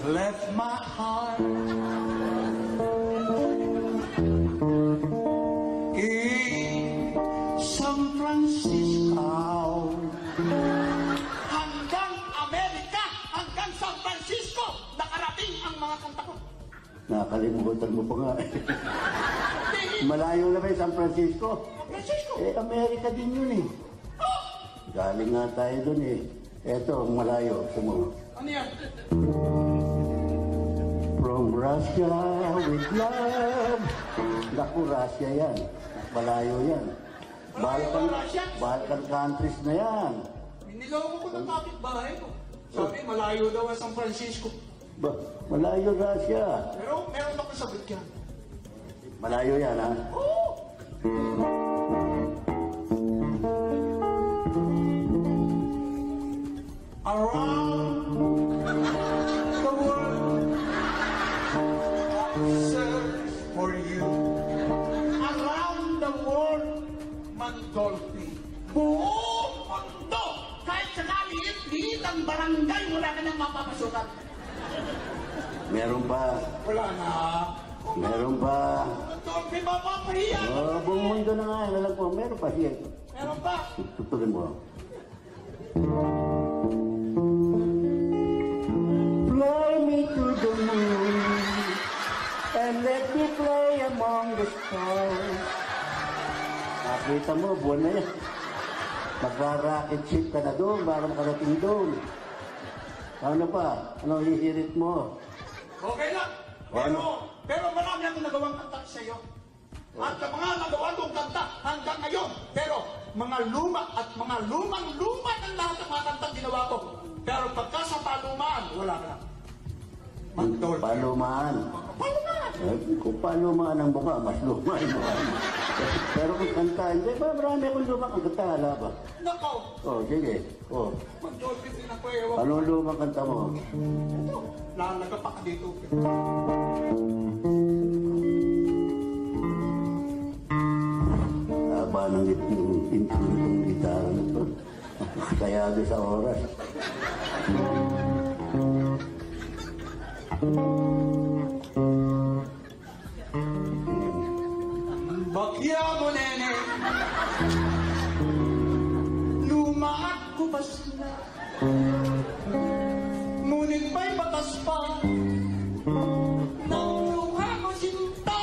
Left my heart in San Francisco. Hanggang Amerika, hanggang San Francisco, nakarating ang mga kanta ko. Nakalimutan mo pa nga. Malayo na ba yung San Francisco? San Francisco? Eh, Amerika din yun eh. Galing nga tayo dun eh. Eto, malayo. Sumo. Ano yan? From Russia with love. Naku, Russia yan. Malayo yan. Balkan countries na yan. Niloko ko ng kapitbahay ko. Sabi, malayo daw ang San Francisco. Ba, malayo Russia. Pero meron ako sagot yan. Malayo yan, ha? Oo! Around the world, I search for you. Around the world, Mandolfi. Buong mundo, kahit sa kaliit-liit ang barangay, wala ka nang mapapasukan. Meron pa. Wala na. Meron pa. Mandolfi, mapapahiya. Oh, buong mundo na nga. Alam ko, meron pa. Sige. Meron pa. Tutuloy mo. Fly me to the moon and let me play among the stars. Nakita mo, buwan na yan. Magra-rocket ship ka na doon, baka makarating doon. Ano pa? Anong hihirit mo? Okay lang. Pero marami akong nagawang kanta sa iyo. At sa mga nagawa kong kanta hanggang ngayon. Pero mga luma at mga lumang-luma ng lahat ng mga kanta ginawa ko. Pero pagka sa palumaan, wala ka na. Palumaan. Palumaan! Kung palumaan ang mukha, mas luma yung mukha. Pero kung kanta, hindi ba marami akong lumang kanta, hala ba? Nako! Oh, sige. Oh. Mag-dolphin din ako eh. Anong lumang kanta mo? Nalagapa ka dito. Haba ng intro ng gitara na to. Kaya doon sa oras. Bakya mo, nene. Luma at kubas na. Ngunit may batas pa. Nang luha mo sinta.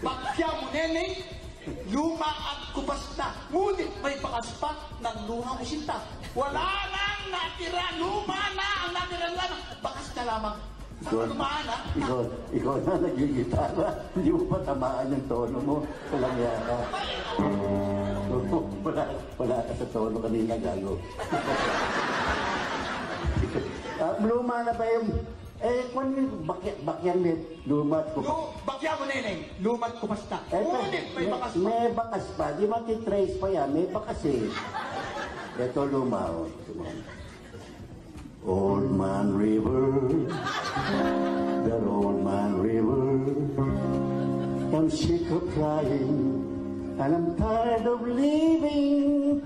Bakya mo, nene. Luma at kubas na. Ngunit may batas pa. Nang luha mo sinta. Wala nang natira. Luma na ang natira lang. Bakas na lamang. Ikaw na nagigitara. Hindi mo pa tamaan yung tono mo. Walang yaka. Wala ka sa tono kanina, gago. Luma na ba yung... kung yung bakyan may luma at kupas? Bakya mo, nene. Luma at kubas na. Ngunit may bakas pa. May bakas pa. Di matitrace pa yan. May bakas eh. Ito luma. Old Man River, that old man river, I'm sick of crying, and I'm tired of living.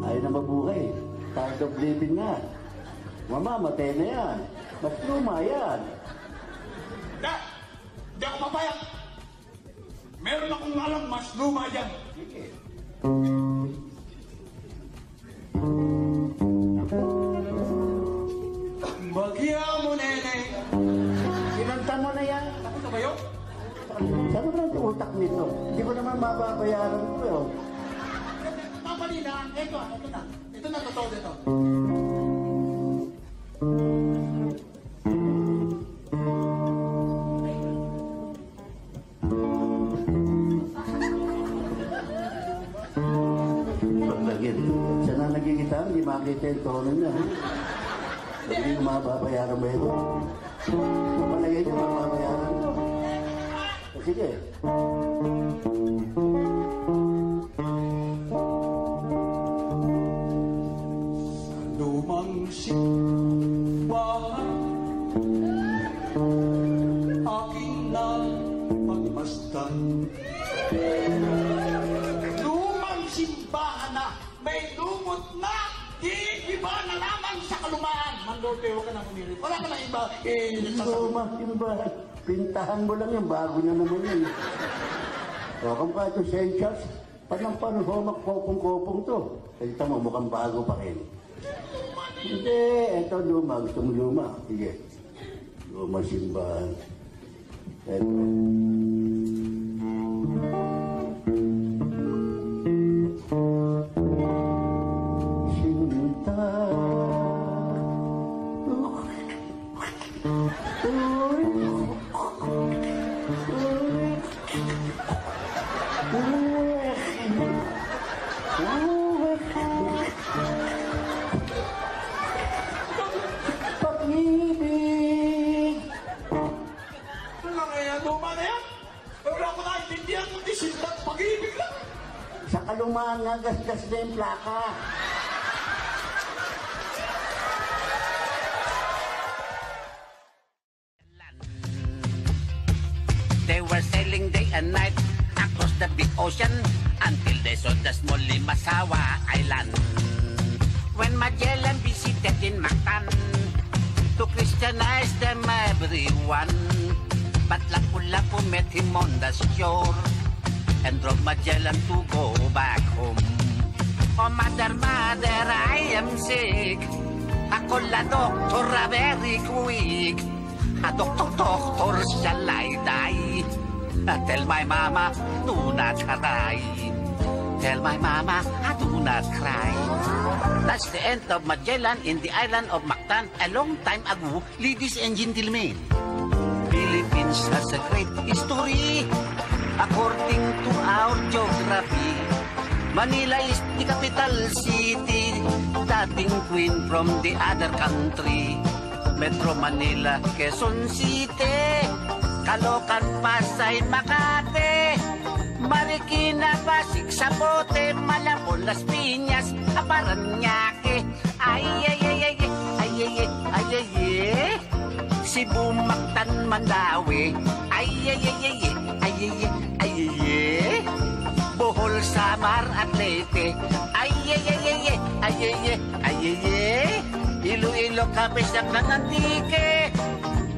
Ayaw na mabuhay, tired of living na. Mamamatay na yan, mas luma yan. Di ako papayag. Meron akong alam mas luma yan. Bagya mo, nene. Kinanta mo na yan. Tapos na ba yun? Saan ba ang utak nito? Hindi ko naman mababayaran ko yun. Mamali na. Ito na. Ito na, totoo dito. Paglagyan. Siya na nagigitara, hindi makita yung tono niya. Hindi ko mababayaran mo ito. Mapalagay niyo, mababayaran ko. Sige. Sa lumang simbahan, aking na pagmasdan. Lumang simbahan na, may lumot na, iba na lamang sa kalumaan. Manlorte, huwag ka na humirit. Wala ka na iba. Luma, simbahan. Pintahan mo lang yan, bago na naman yan. O, kung kahit yung St. Charles, panang homak kopong-kopong to. Kita mo, mukhang bago pa rin. Hindi, eto luma. Gusto mo luma? Sige. Luma simbahan. Eto. Sinta. Pag-ibig. Wala nga yan, luma na yan. Wala ko naintindihan kung di sinta at pag-ibig lang. Sa kalumaan nga, gas-gas na yung plaka. They were sailing day and night across the big ocean until they saw the small Limasawa Island. When Magellan visited in Mactan to Christianize them everyone, but Lapu-Lapu met him on the shore and drove Magellan to go back home. Oh, mother, mother, I am sick. Ako la doktora very quick. Doktor, shall I die? Tell my mama, do not cry. Tell my mama, do not cry. That's the end of Magellan in the island of Mactan a long time ago, ladies and gentlemen. Philippines has a great history. According to our geography, Manila is the capital city, dating queen from the other country. Metro Manila, Quezon City, Caloocan, Pasay, Makati, Marikina, Pasig, Sabote, Malabon, Las Piñas, Paranaque. Ay, ay, ay, ay, ay, ay, ay, ay, ay, ay. Cebu, Mactan, Mandawi. Ay, ay, ay, ay, ay, ay, ay, ay, ay. Bohol, Samar, Atlete. Ay, ay, ay, ay, ay, ay, ay, ay, ay. Iloilo, Kapisak ng Antique.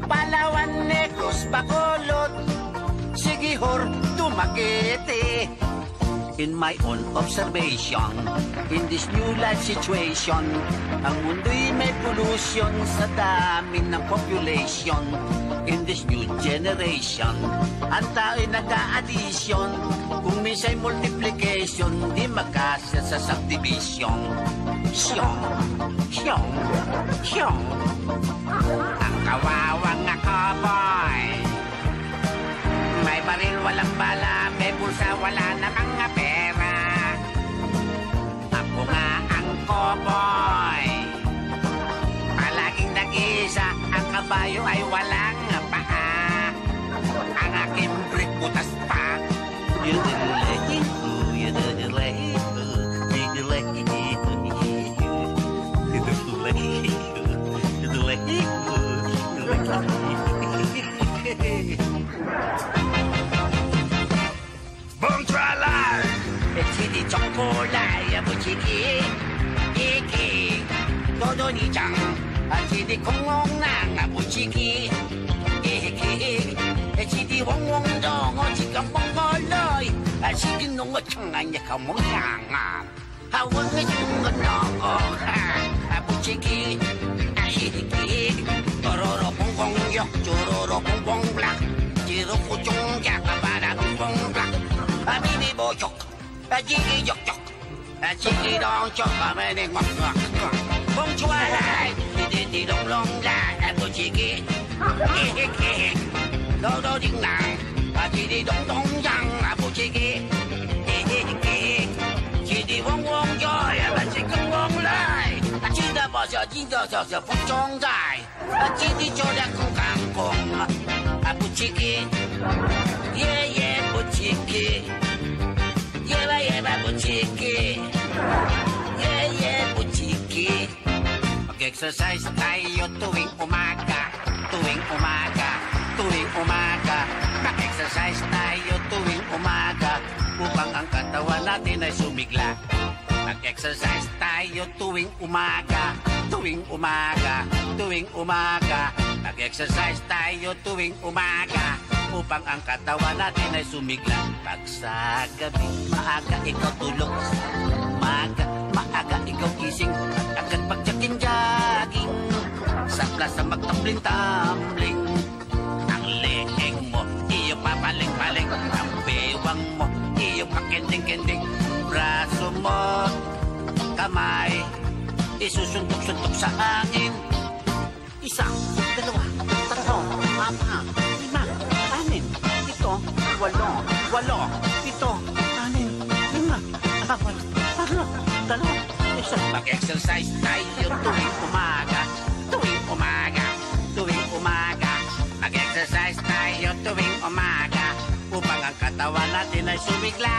Palawan, Negros, Bacolod. Sigihor, Dumaguete. In my own observation, in this new life situation, ang mundo'y may pollution sa dami ng population. In this new generation, ang tao'y nag-a-addition. Kung minsa'y multiplication, di magkasya sa subdivision. Siyong, siyong, siyong. Ang kawawang nga cowboy. May baril, walang bala, may bulsa, wala namang nga pera. Ako nga ang cowboy. Palaging nag-isa, ang kabayo ay walang paa. Ang aking brick butas pa. Bontrala! Sidi Chongkolay, Buchiki, Iki, Dodo Nichang, Sidi Kongong Nang, Buchiki, Iki, Sidi Wong Wong Dong, Chikang Mongoloy, Sidi Nong Changan Yakamong Yang, Hawang Yung Nong, Buchiki, Iki, Tororo Pong Pong Yok, Chororo Pong Pong Black, Jiro Puchong Yakabara Pong Pong Black. Bibi bo chok, jiki jok jok, jiki dong chok, mening mak mak mak. Bong chua lai, di di dong long lai, bu jiki, he, do do ding lai, di dong dong yang, bu jiki, he, di wong wong joy, jiki wong lai, da bo xiao, bu chong zai, di cho da kong kang kong, bu jiki. Yeah, Buchiki. Yeah, Buchiki. Yeah, Buchiki. Mag-exercise tayo tuwing umaga. Tuwing umaga. Tuwing umaga. Mag-exercise tayo tuwing umaga. Upang ang katawan natin ay sumigla. Mag-exercise tayo tuwing umaga. Tuwing umaga. Tuwing umaga. Mag-exercise tayo tuwing umaga. Upang ang katawan natin ay sumigla. Pag sa gabi, maaga ikaw tulog. Maaga ikaw gising. At agad pagjakin-jaging. Sa plaza magtambling-tambling. Ang leeg mo, iyo papaling-paling. Ang bewang mo, iyo pakending-kending. Braso mo, kamay, isusuntok-suntok sa hangin. Isa, dalawa, tatlo, apat, lima, anim, ito, walo, ito, anim, lima, apat, tatlo, dalawa, isa. Mag-exercise tayo tuwing umaga. Mag-exercise tayo tuwing umaga. Upang ang katawan natin ay sumigla.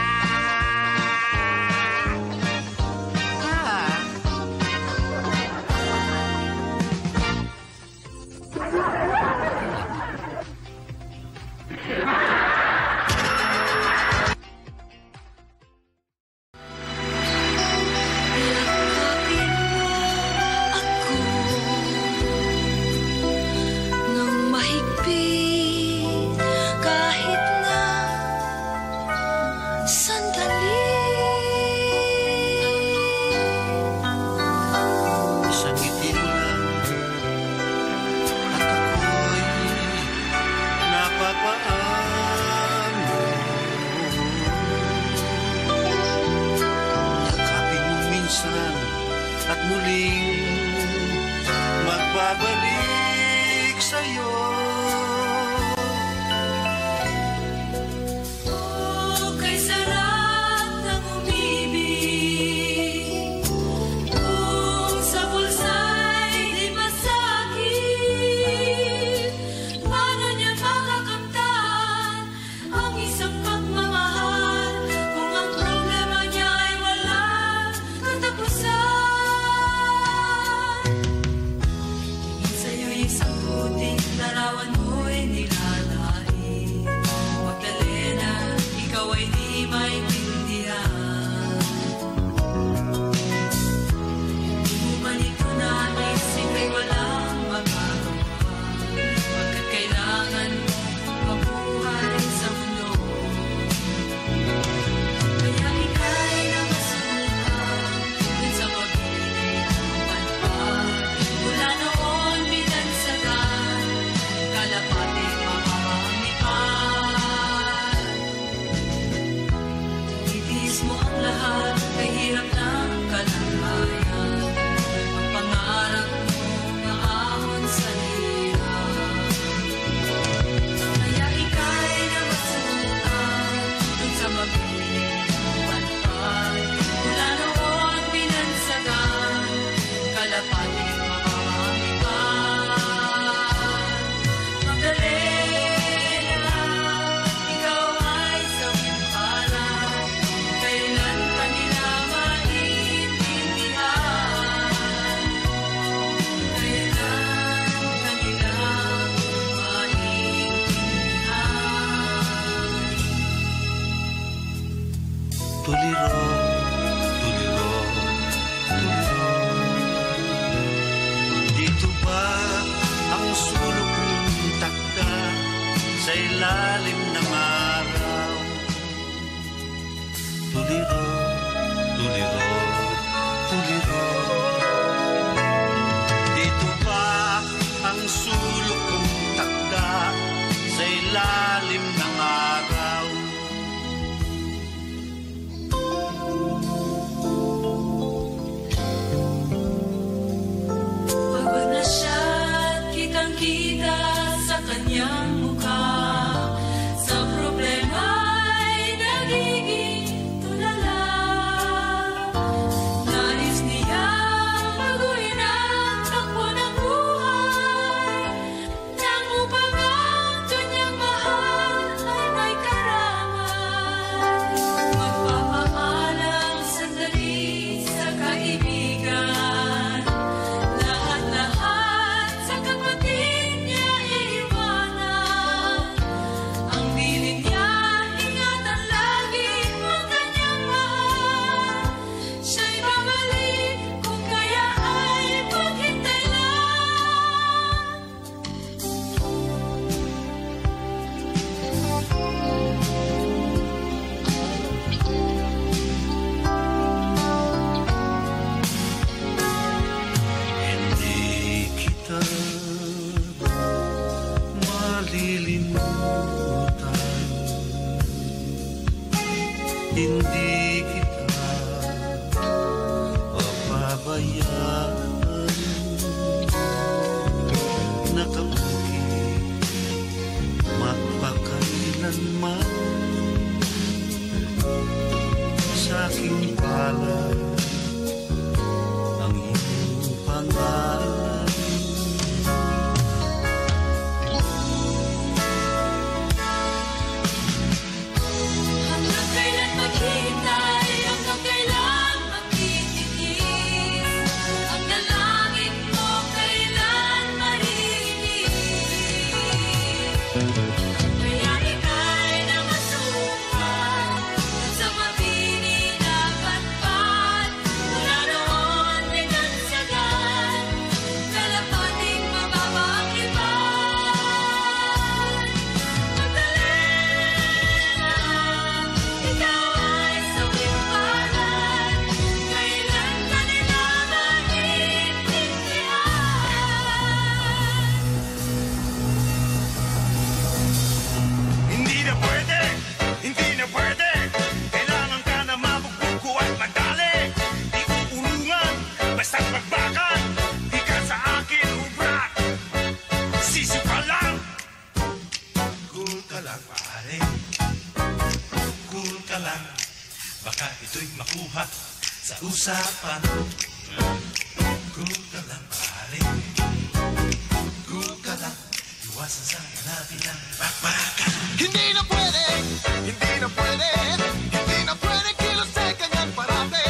At muling magbabalik sa'yo. Oh, kay sarap ng umibig. Kung sa bulsa'y di masakit, paano niya makakamtan ang isang pagmamahal Hindi kita papabayaan. Nakapukit magpakailanman sa aking palad ang iyong pangalan. Hanggang kailan maghihintay, hanggang kailan magtitigis, ang dalangin mo kailan maririnig. Kaya ika'y namasukan sa mabini na patpat, mula noon hanggang sagad, kalapating mababa ang lipan. Ikaw ay sumimpalan, kailan ka nila maintindihan? Hindi na pwede, hindi na pwede. Kailangan ka na mabubuko at madali. Di uurungan, basta't magbakan. Di ka sa akin ubra, sisiw ka lang. Cool ka lang, pare. Cool ka lang. Baka ito'y makuha sa usapan. Cool ka lang, pare. Cool ka lang. Iwasan sa natin ang bakbakan. Hindi na pwede, hindi na pwede, hindi na pwede kilos sa kanyang parate.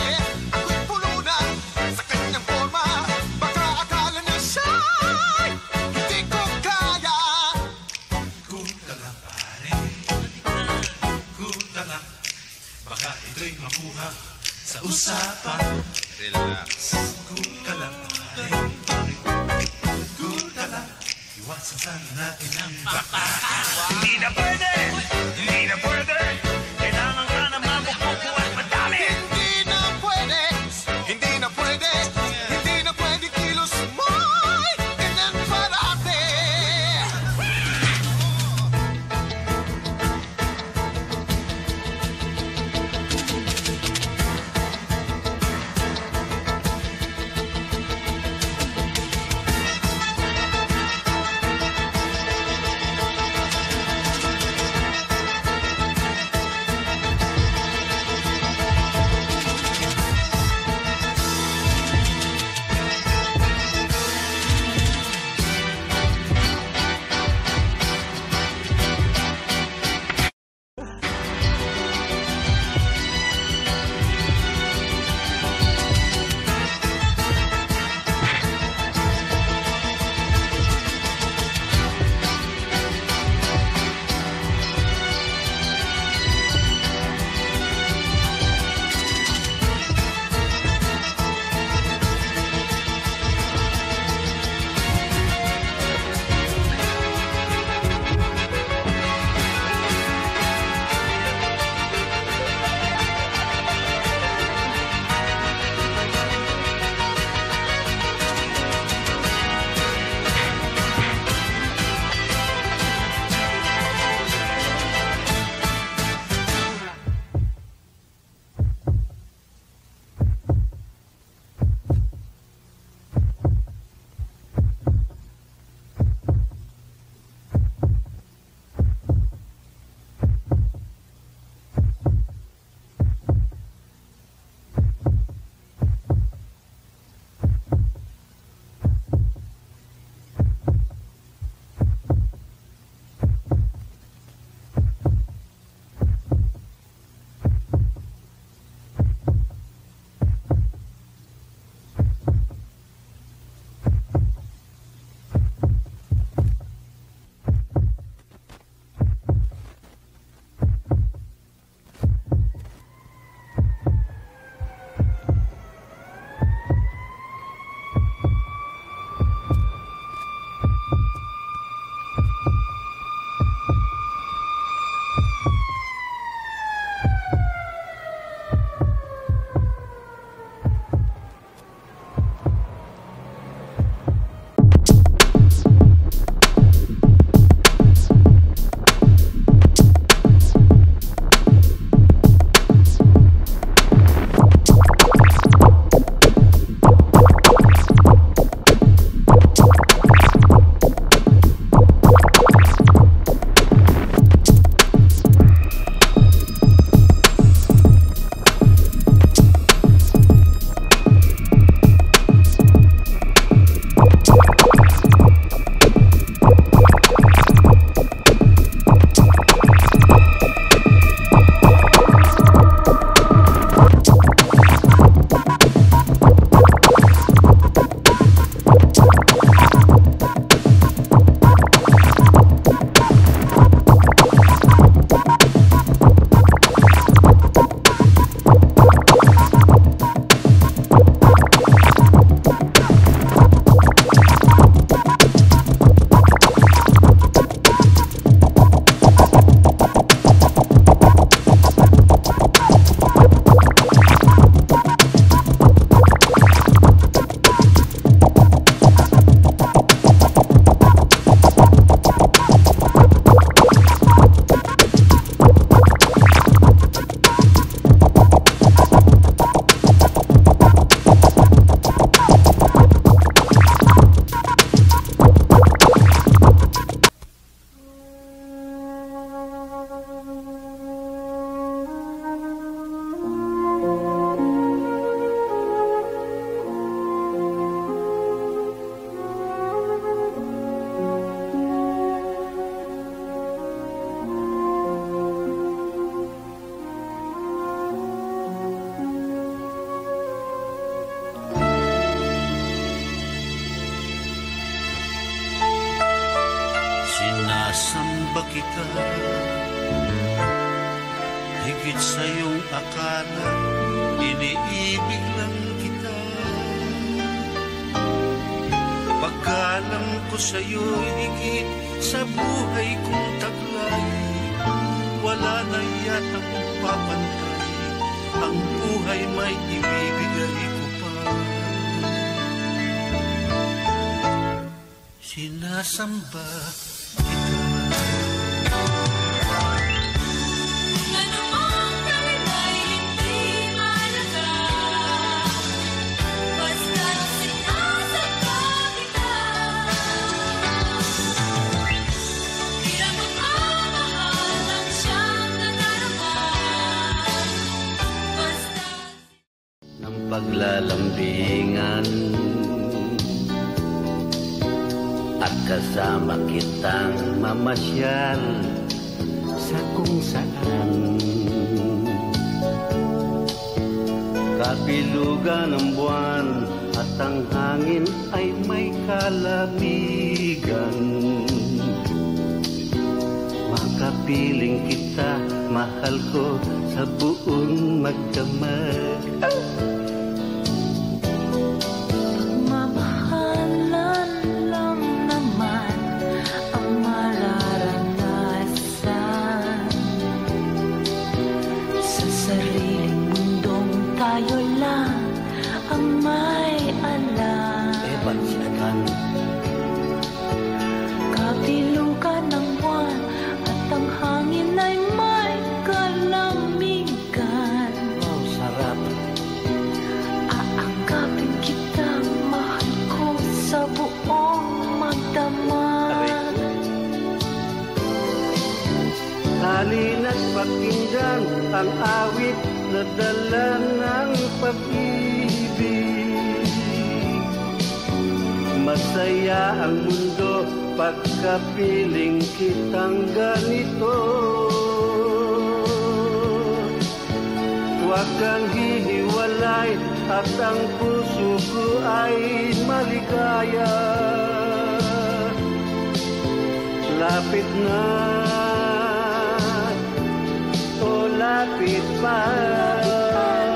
Ako'y pulunan sa kanyang forma. Baka akala niya siya'y hindi ko kaya. Cool ka lang, pare. Cool ka lang. Baka ito'y makuha sa usapan. Relax. Cool ka lang, pare. Cool ka lang. Iwasan sana natin ang bakbakan. Hindi na pwede, hindi na pwede. Kailangan ka na mabubuko at madali. Hindi na pwede, hindi na pwede, hindi na pwede kilos mo'y ganyan parate. Sinasamba kita, higit sa iyong akala, iniibig lang kita. Pagkalam ko sa iyo higit sa buhay kong taglay, wala na yatang papantay, ang buhay may ibibigay ko pa. Sinasamba paglalambingan at kasama kitang mamasyal sa kung saan. Kabilugan ng buwan at ang hangin ay may kalamigan. Makapiling kita, mahal ko sa buong magdamag. Halina't pakinggan ang awit na dala ng pag-ibig. Masaya ang mundo pagkapiling kitang ganito. Huwag kang hiniwalay at ang puso ko ay maligaya. Lapit na, lapit pa,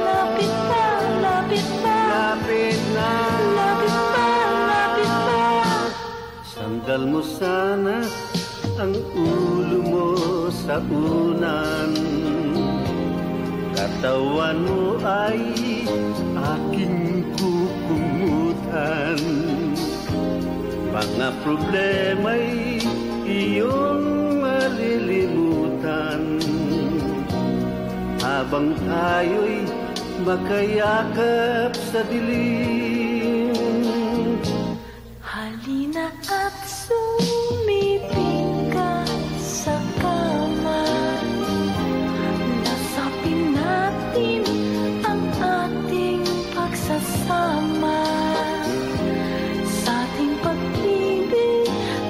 lapit pa, lapit pa, lapit na, lapit pa, lapit pa. Sandal mo sana ang ulo mo sa unan, katawan mo ay aking kukumutan. Mga problema'y iyong malilimutan habang tayo'y magkayakap sa dilim. Halina at sumiping ka sa kama. Nasapin natin ang ating pagsasama. Sa ating pag-ibig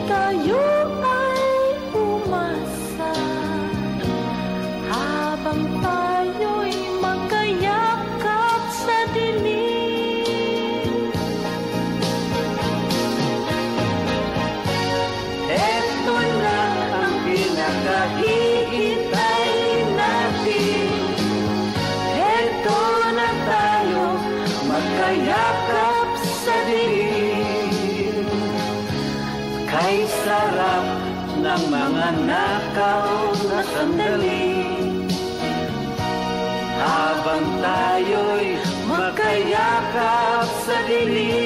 tayo ay umasa. Habang tayo'y magkayakap sa dilim. Eto na ang pinakahihintay natin. Eto na tayo magkayakap sa dilim. Kay sarap ng mga nakaw na sandali. Habang tayo'y magkayakap sa dilim.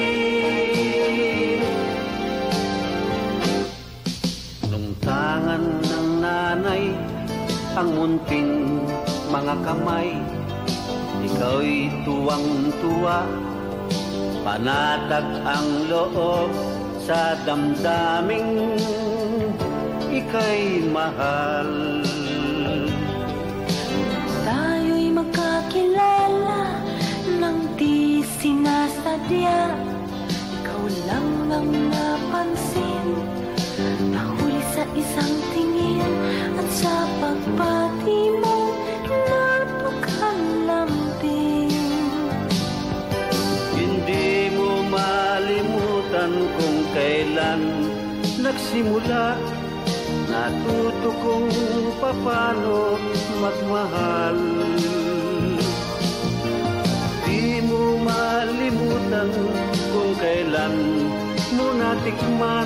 Nung tangan ng nanay ang munting mga kamay, ika'y tuwang-tuwa, panatag ang loob sa damdaming ika'y mahal. Tayo'y magkakilala nang di sinasadya. Ikaw lang ang napansin, nahuli sa isang tingin, at sa pagbati mo napakalambing. Hindi mo malimutan kung kailan nagsimula Natuto kong papano magmahal. Di mo malimutan kung kailan mo natikman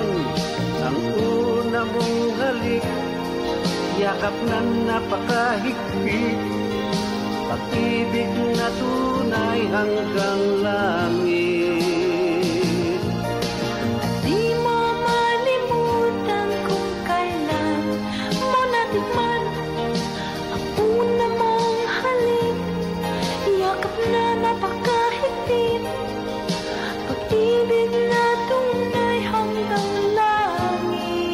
ang una mong halik. Yakap na napakahigpit, pag-ibig na tunay hanggang langit. Di mo malimutan kung kailan mo natikman ang una mong halik. Yakap na napakahigpit, pag-ibig na tunay hanggang langit.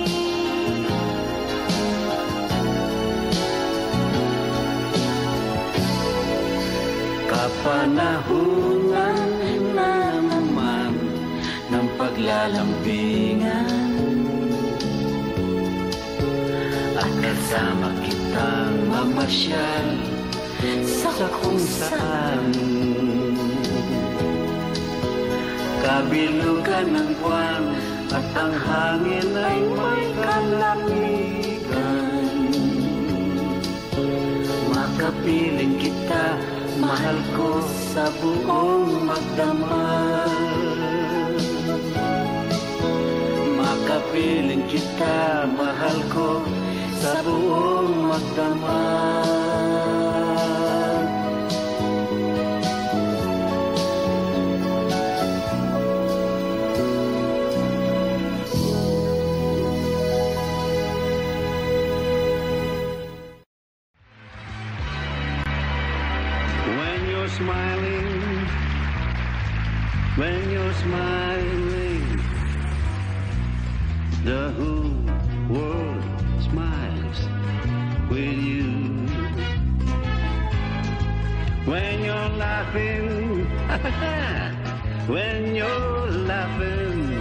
Kapanahunan na naman ng paglalambingan, at kasama kitang mamasyal sa kung saan. Kabilugan ng buwan at ang hangin ay may kalamigan. Makapiling kita, mahal ko sa buong magdamag. Makapiling kita, mahal ko sa buong magdamag. Smiling, when you're smiling, the whole world smiles with you. When you're laughing, when you're laughing,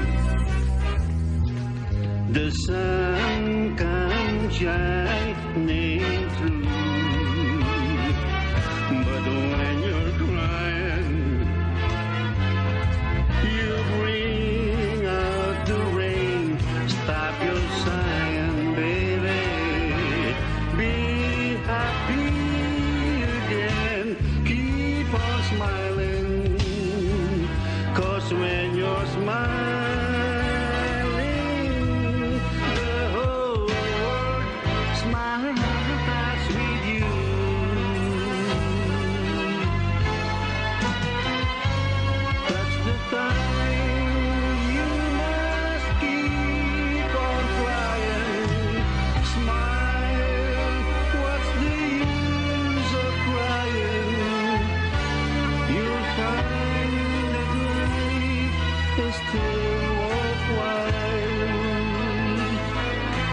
the sun comes shining through. But when you're crying, you bring out the rain. Stop your sighing, baby. Be happy again. Keep on smiling. 'Cause when you're smiling, the whole world smiles with you.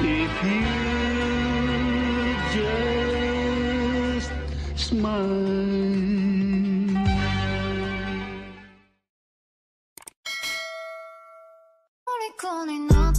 If you just smile. Calling up